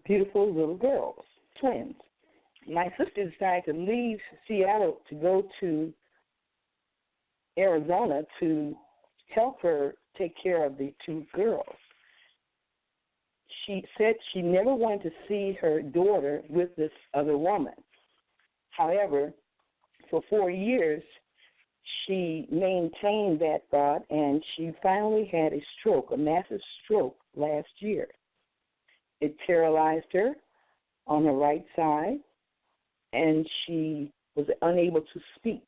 beautiful little girls, twins. My sister decided to leave Seattle to go to Arizona to help her take care of the two girls. She said she never wanted to see her daughter with this other woman. However, for 4 years, she maintained that thought, and she finally had a stroke, a massive stroke, last year. It paralyzed her on her right side, and she was unable to speak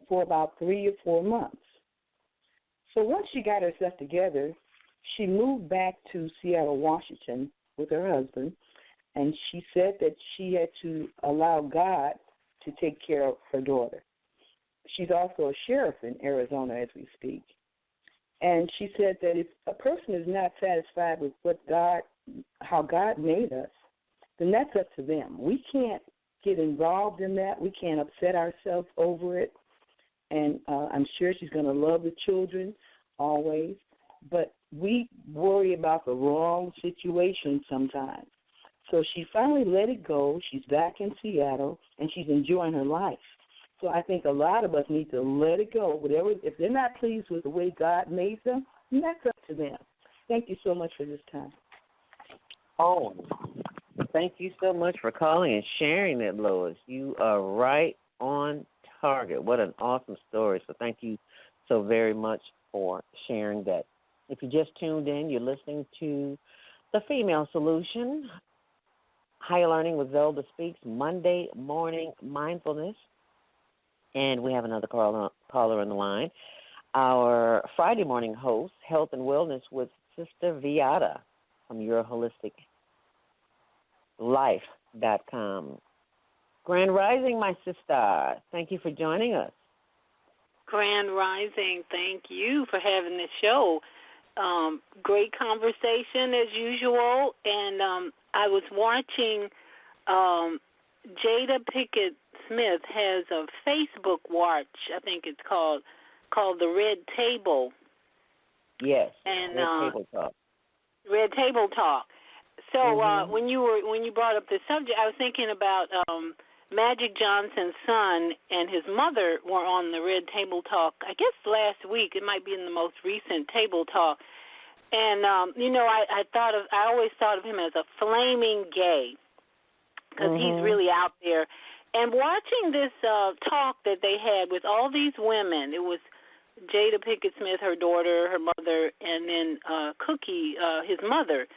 for about 3 or 4 months. So once she got herself together, she moved back to Seattle, Washington with her husband, and she said that she had to allow God to take care of her daughter. She's also a sheriff in Arizona as we speak. And she said that if a person is not satisfied with how God made us, then that's up to them. We can't get involved in that. We can't upset ourselves over it. And I'm sure she's going to love the children always. But we worry about the wrong situation sometimes. So she finally let it go. She's back in Seattle, and she's enjoying her life. So I think a lot of us need to let it go. Whatever, if they're not pleased with the way God made them, then that's up to them. Thank you so much for this time. Oh, thank you so much for calling and sharing that, Lois. You are right on target. What an awesome story. So thank you so very much for sharing that. If you just tuned in, you're listening to The Female Solution, Higher Learning with Zelda Speaks, Monday Morning Mindfulness. And we have another caller on the line. Our Friday morning host, Health and Wellness with Sister Viata from YourHolisticLife.com. Grand Rising, my sister. Thank you for joining us. Grand Rising. Thank you for having this show. Great conversation as usual. And I was watching Jada Pinkett Smith has a Facebook watch, I think it's called the Red Table. Yes. And Red Table Talk. Red Table Talk. So when you brought up this subject, I was thinking about Magic Johnson's son and his mother were on the Red Table Talk, I guess last week. It might be in the most recent Table Talk. And I always thought of him as a flaming gay, because he's really out there. And watching this talk that they had with all these women, it was Jada Pinkett Smith, her daughter, her mother, and then Cookie, his mother.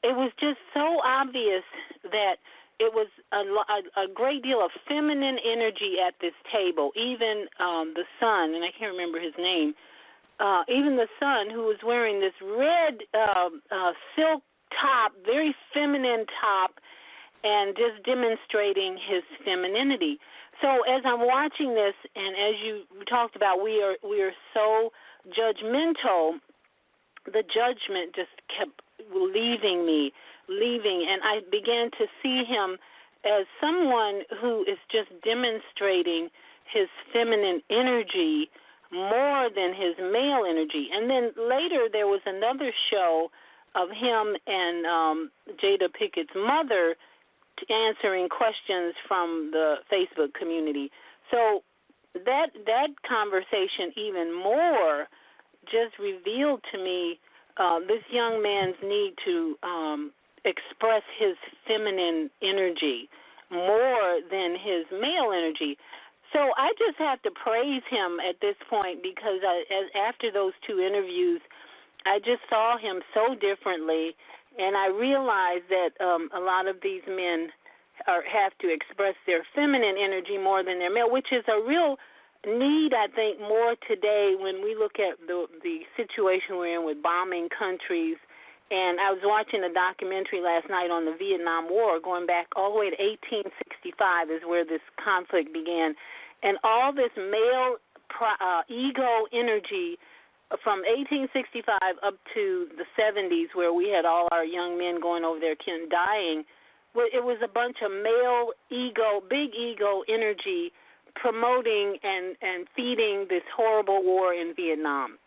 it was just so obvious that it was a great deal of feminine energy at this table. Even the son, and I can't remember his name, even the son who was wearing this red silk top, very feminine top, and just demonstrating his femininity. So as I'm watching this, and as you talked about, we are so judgmental. The judgment just kept leaving, and I began to see him as someone who is just demonstrating his feminine energy more than his male energy. And then later there was another show of him and Jada Pickett's mother answering questions from the Facebook community. So that conversation even more just revealed to me this young man's need to express his feminine energy more than his male energy. So I just have to praise him at this point, because after those two interviews, I just saw him so differently, and I realized that a lot of these men have to express their feminine energy more than their male, which is a real need, I think, more today when we look at the situation we're in with bombing countries. And I was watching a documentary last night on the Vietnam War, going back all the way to 1865 is where this conflict began. And all this male ego energy from 1865 up to the 70s, where we had all our young men going over there dying, it was a bunch of male ego, big ego energy promoting and feeding this horrible war in Vietnam.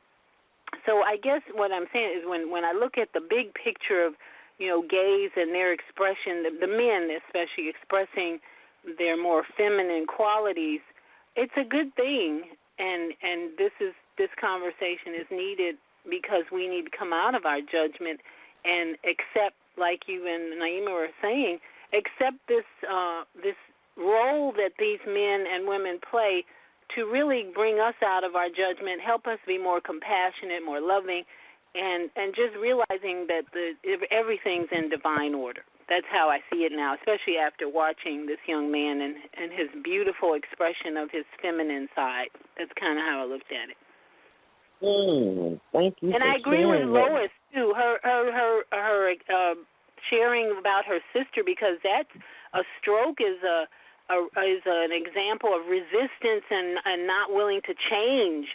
So I guess what I'm saying is when I look at the big picture of, gays and their expression, the men especially expressing their more feminine qualities, it's a good thing. And this conversation is needed, because we need to come out of our judgment and accept, like you and Naima were saying, accept this role that these men and women play to really bring us out of our judgment, help us be more compassionate, more loving, and just realizing that everything's in divine order. That's how I see it now, especially after watching this young man and his beautiful expression of his feminine side. That's kind of how I looked at it. Thank you. And I agree with Lois too. Her sharing about her sister, because that's a stroke is an example of resistance and not willing to change.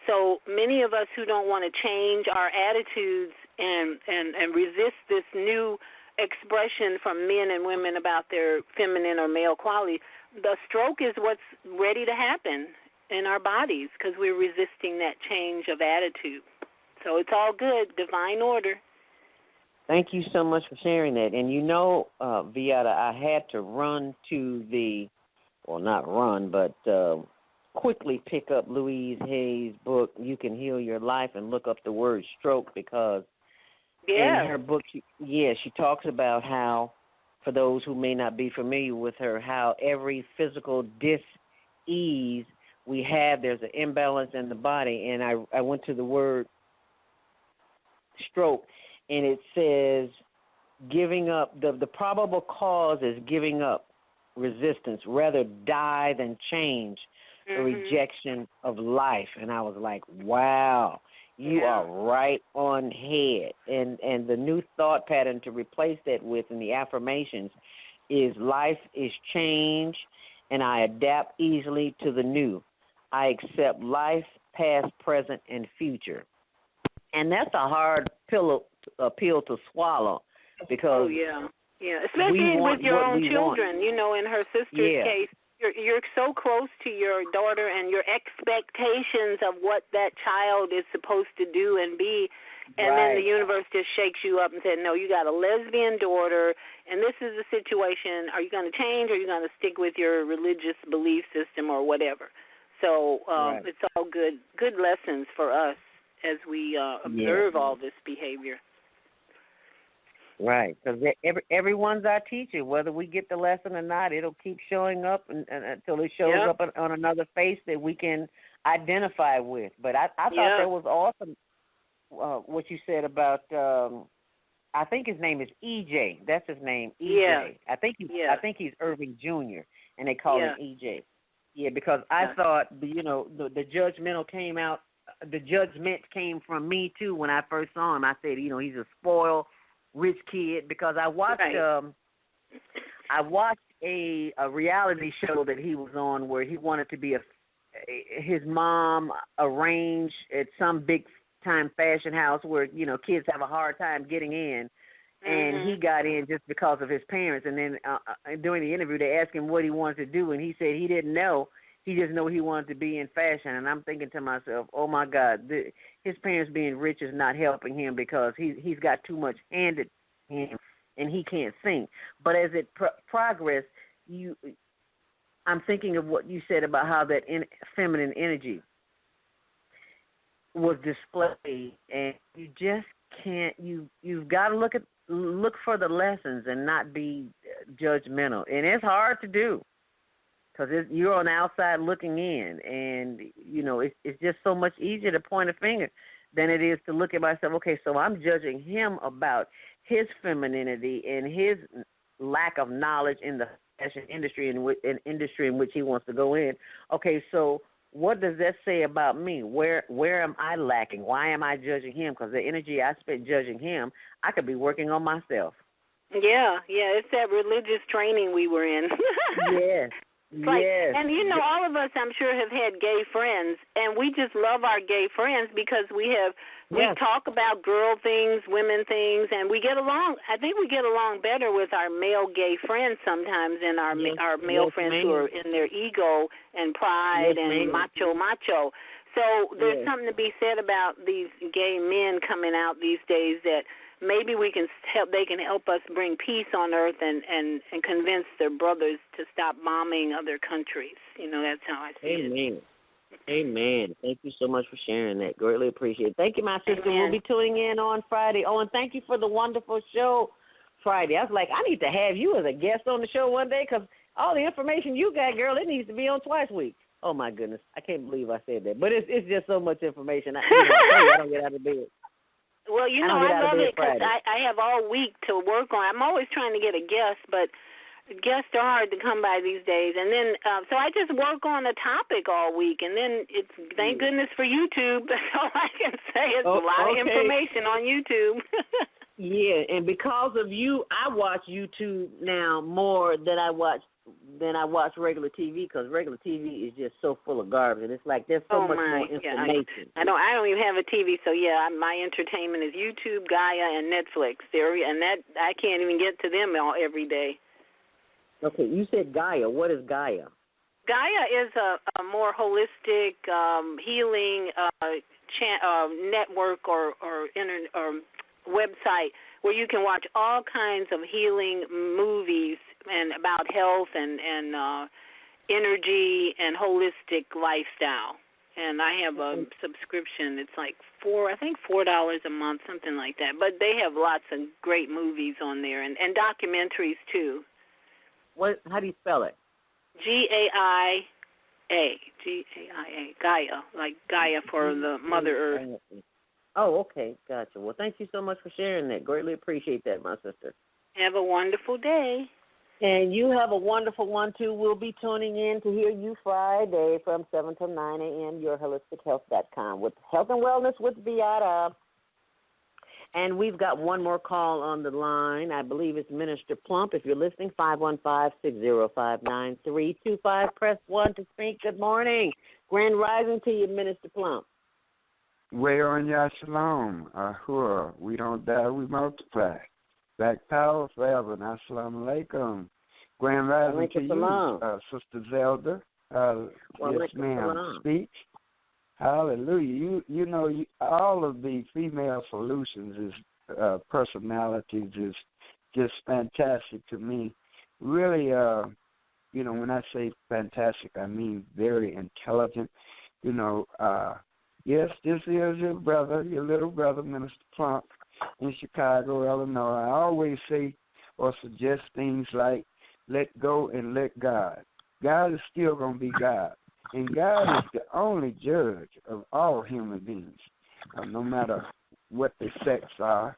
So many of us who don't want to change our attitudes and resist this new expression from men and women about their feminine or male quality, the stroke is what's ready to happen in our bodies, because we're resisting that change of attitude. So it's all good, divine order. Thank you so much for sharing that. And Viata, I had to run to not run, but quickly pick up Louise Hay's book, You Can Heal Your Life, and look up the word stroke, because in her book, she talks about how, for those who may not be familiar with her, how every physical dis-ease we have, there's an imbalance in the body. And I went to the word stroke, and it says giving up. The probable cause is giving up, resistance, rather die than change, a rejection of life. And I was like, wow, you are right on head. And the new thought pattern to replace that with in the affirmations is life is change, and I adapt easily to the new. I accept life, past, present, and future. And that's a hard pill to swallow, because especially with your own children. In her sister's case, you're so close to your daughter, and your expectations of what that child is supposed to do and be, and then the universe just shakes you up and said, no, you got a lesbian daughter, and this is the situation. Are you going to change, or are you going to stick with your religious belief system or whatever? So it's all good lessons for us as we observe all this behavior. Right, because everyone's our teacher. Whether we get the lesson or not, it'll keep showing up until it shows up on another face that we can identify with. But I thought that was awesome, what you said about I think his name is EJ. That's his name, EJ. Yeah. I think he's Irving Jr. and they call him EJ. Yeah, because I thought the judgmental came out. The judgment came from me too when I first saw him. I said, he's a spoiled, rich kid because I watched a reality show that he was on where he wanted to be his mom arranged at some big time fashion house where kids have a hard time getting in, and he got in just because of his parents. And then during the interview they asked him what he wanted to do, and he said he didn't know. He just knew he wanted to be in fashion. And I'm thinking to myself, oh my God, his parents being rich is not helping him because he's got too much handed him and he can't sing. But as it progressed, I'm thinking of what you said about how that feminine energy was displayed, and you just can't. You've got to look for the lessons and not be judgmental, and it's hard to do because you're on the outside looking in, and it's just so much easier to point a finger than it is to look at myself. Okay, so I'm judging him about his femininity and his lack of knowledge in the fashion industry in which he wants to go in. Okay, so what does that say about me? Where am I lacking? Why am I judging him? Because the energy I spent judging him, I could be working on myself. Yeah, it's that religious training we were in. Yes. Yes. And all of us, I'm sure, have had gay friends, and we just love our gay friends because we talk about girl things, women things, and we get along. I think we get along better with our male gay friends sometimes than our male friends who are in their ego and pride and macho. So there's something to be said about these gay men coming out these days that maybe they can help us bring peace on earth and convince their brothers to stop bombing other countries. That's how I see it. Amen. Thank you so much for sharing that. Greatly appreciate it. Thank you, my sister. Amen. We'll be tuning in on Friday. Oh, and thank you for the wonderful show Friday. I was like, I need to have you as a guest on the show one day because all the information you got, girl, it needs to be on twice a week. Oh, my goodness. I can't believe I said that. But it's just so much information. I don't get out of bed. Well, I love it because I have all week to work on. I'm always trying to get a guest, but guests are hard to come by these days. And then, so I just work on a topic all week, and then it's thank goodness for YouTube. That's all I can say. It's a lot of information on YouTube. Yeah, and because of you, I watch YouTube now more than I watch regular TV because regular TV is just so full of garbage, and it's like there's so much more information. I don't even have a TV, so my entertainment is YouTube, Gaia, and Netflix. And that I can't even get to them every day. Okay, you said Gaia. What is Gaia? Gaia is a more holistic healing network or website where you can watch all kinds of healing movies and about health and energy and holistic lifestyle. And I have a subscription. It's like $4 a month, something like that. But they have lots of great movies on there and documentaries too. How do you spell it? Gaia, Gaia, like Gaia for the Mother Earth. Oh, okay, gotcha. Well, thank you so much for sharing that. Greatly appreciate that, my sister. Have a wonderful day. And you have a wonderful one, too. We'll be tuning in to hear you Friday from 7 to 9 a.m., yourholistichealth.com, with Health and Wellness with Beata. And we've got one more call on the line. I believe it's Minister Plump. If you're listening, 515-605-9325. Press 1 to speak. Good morning. Grand rising to you, Minister Plump. Way on Yah Shalom. Ahura. We don't die, we multiply. Back power forever. And Assalamu alaikum. Grand rising to you, Sister Zelda. Yes, ma'am. Speech. Hallelujah. You know, all of the female solutions personalities is just fantastic to me. Really, when I say fantastic, I mean very intelligent. Yes, this is your brother, your little brother, Minister Plump, in Chicago, Illinois. I always say or suggest things like let go and let God. God is still going to be God. And God is the only judge of all human beings, no matter what their sex are.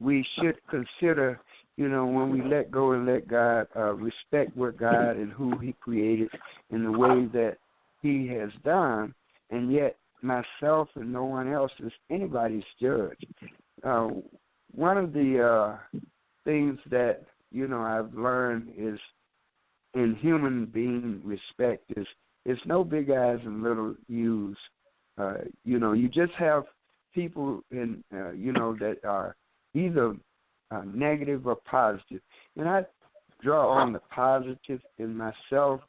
we should consider, when we let go and let God, respect what God and who He created in the way that He has done, and yet myself and no one else is anybody's judge. One of the things that, I've learned is in human being respect is it's no big eyes and little U's. You just have people in, that are either negative or positive. And I draw on the positive in myself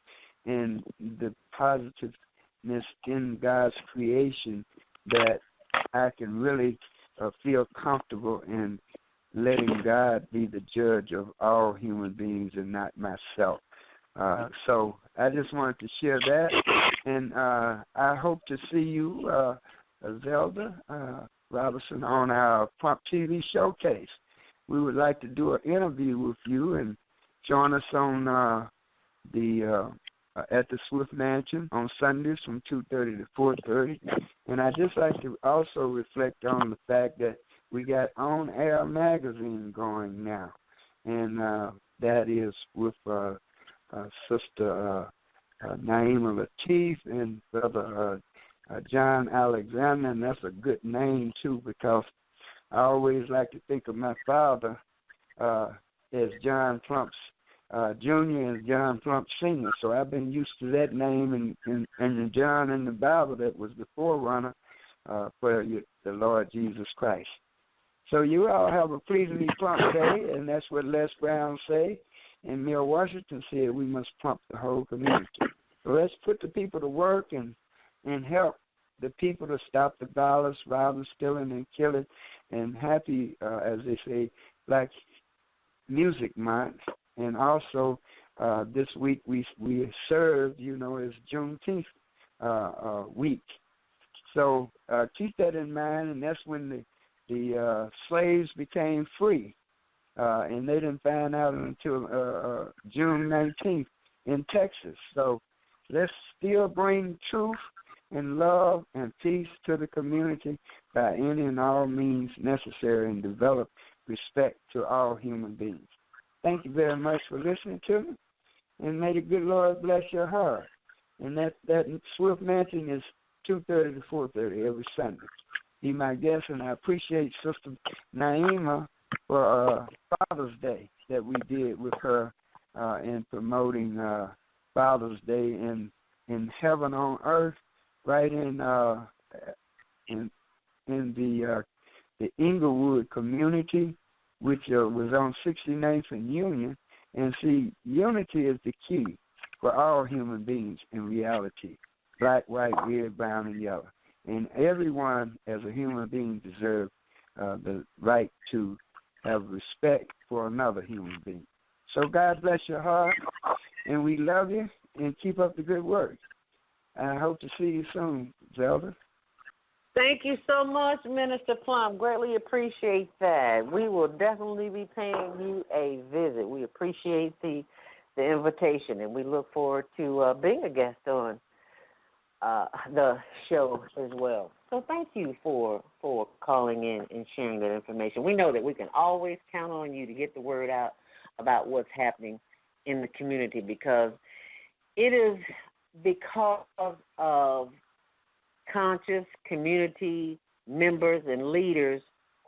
and the positiveness in God's creation that I can really feel comfortable in letting God be the judge of all human beings and not myself. So I just wanted to share that, and I hope to see you, Zelda Robinson, on our Pump TV showcase. We would like to do an interview with you and join us on at the Swift Mansion on Sundays from 2:30 to 4:30. And I'd just like to also reflect on the fact that we got On Air magazine going now, and that is with Sister Naima Latif and Brother John Alexander, and that's a good name too, because I always like to think of my father as John Plump's Jr. and John Plump Sr., so I've been used to that name, and the John in the Bible that was the forerunner for the Lord Jesus Christ. So you all have a pleasantly plump day, and that's what Les Brown say. And Mill Washington said we must pump the whole community. So let's put the people to work and help the people to stop the violence, robbing, stealing, and killing. And happy, as they say, Black Music Month. And also this week we served, as Juneteenth week. So keep that in mind, and that's when the slaves became free. And they didn't find out until June 19th in Texas. So let's still bring truth and love and peace to the community by any and all means necessary, and develop respect to all human beings. Thank you very much for listening to me, and may the good Lord bless your heart. And that Swift Mansion is 2:30 to 4:30 every Sunday. Be my guest, and I appreciate Sister Naima for Father's Day that we did with her in promoting Father's Day in heaven on earth, right in the Inglewood community, which was on 69th and Union. And see, unity is the key for all human beings in reality, black, white, red, brown, and yellow. And everyone as a human being deserves the right to have respect for another human being. So God bless your heart, and we love you, and keep up the good work. I hope to see you soon, Zelda. Thank you so much, Minister Plum. Greatly appreciate that. We will definitely be paying you a visit. We appreciate the invitation, and we look forward to being a guest on the show as well. So thank you for calling in and sharing that information. We know that we can always count on you to get the word out about what's happening in the community, because it is because of conscious community members and leaders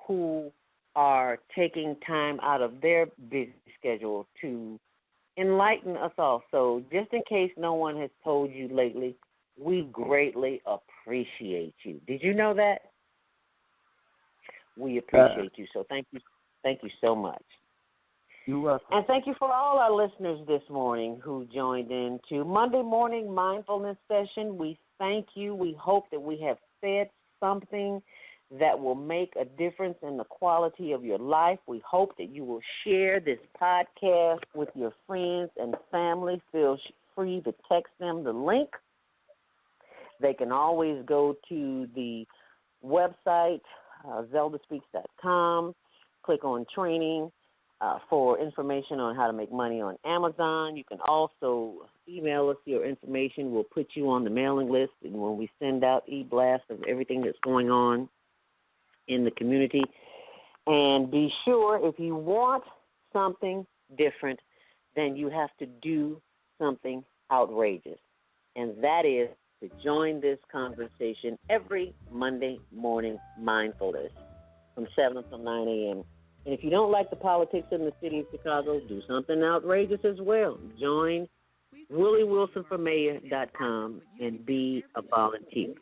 who are taking time out of their busy schedule to enlighten us all. So just in case no one has told you lately, we greatly appreciate you. Did you know that? We appreciate you. So thank you so much. You're welcome. And thank you for all our listeners this morning who joined in to Monday Morning Mindfulness Session. We thank you. We hope that we have said something that will make a difference in the quality of your life. We hope that you will share this podcast with your friends and family. Feel free to text them the link. They can always go to the website, zeldaspeaks.com, click on training for information on how to make money on Amazon. You can also email us your information. We'll put you on the mailing list, and when we send out e-blasts of everything that's going on in the community, And be sure, if you want something different, then you have to do something outrageous. And that is to join this conversation every Monday morning, mindfulness, from 7 until 9 a.m. And if you don't like the politics in the city of Chicago, do something outrageous as well. Join WillieWilsonForMayor.com and be a volunteer.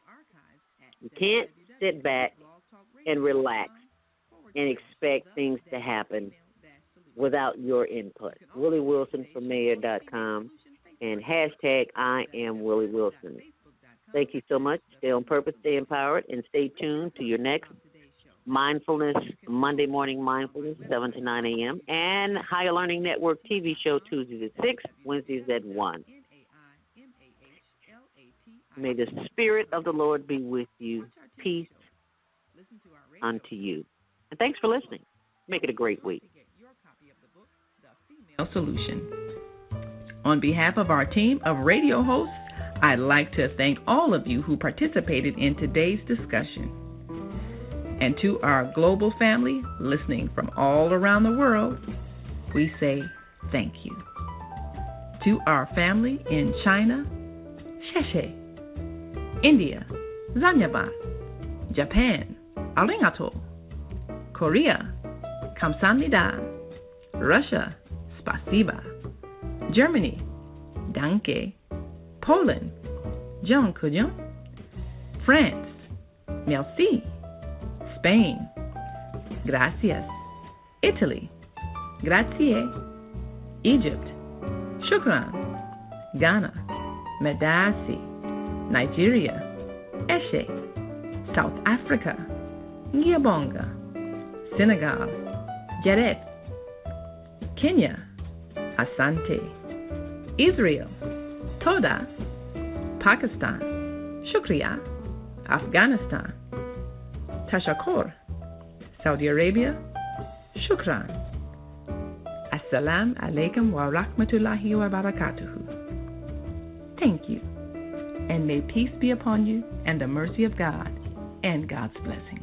You can't sit back and relax and expect things to happen without your input. WillieWilsonForMayor.com and hashtag I am Willie Wilson. Thank you so much. Stay on purpose, stay empowered, and stay tuned to your next Mindfulness, Monday Morning Mindfulness, 7 to 9 a.m., and Higher Learning Network TV show Tuesdays at 6, Wednesdays at 1. May the Spirit of the Lord be with you. Peace unto you. And thanks for listening. Make it a great week. Solution. On behalf of our team of radio hosts, I'd like to thank all of you who participated in today's discussion. And to our global family listening from all around the world, we say thank you. To our family in China, Sheshe, India, Zanyaba, Japan, Arigato, Korea, Kamsahamnida, Russia, Spasiba, Germany, Danke, Poland, Dziękuję, France, Merci, Spain, Gracias, Italy, Grazie, Egypt, Shukran, Ghana, Medasi, Nigeria, Eshe, South Africa, Ngiyabonga, Senegal, Jaret, Kenya, Asante, Israel, Toda, Pakistan, Shukriya, Afghanistan, Tashakor, Saudi Arabia, Shukran. Assalamu alaikum wa rahmatullahi wa barakatuhu. Thank you, and may peace be upon you and the mercy of God and God's blessing.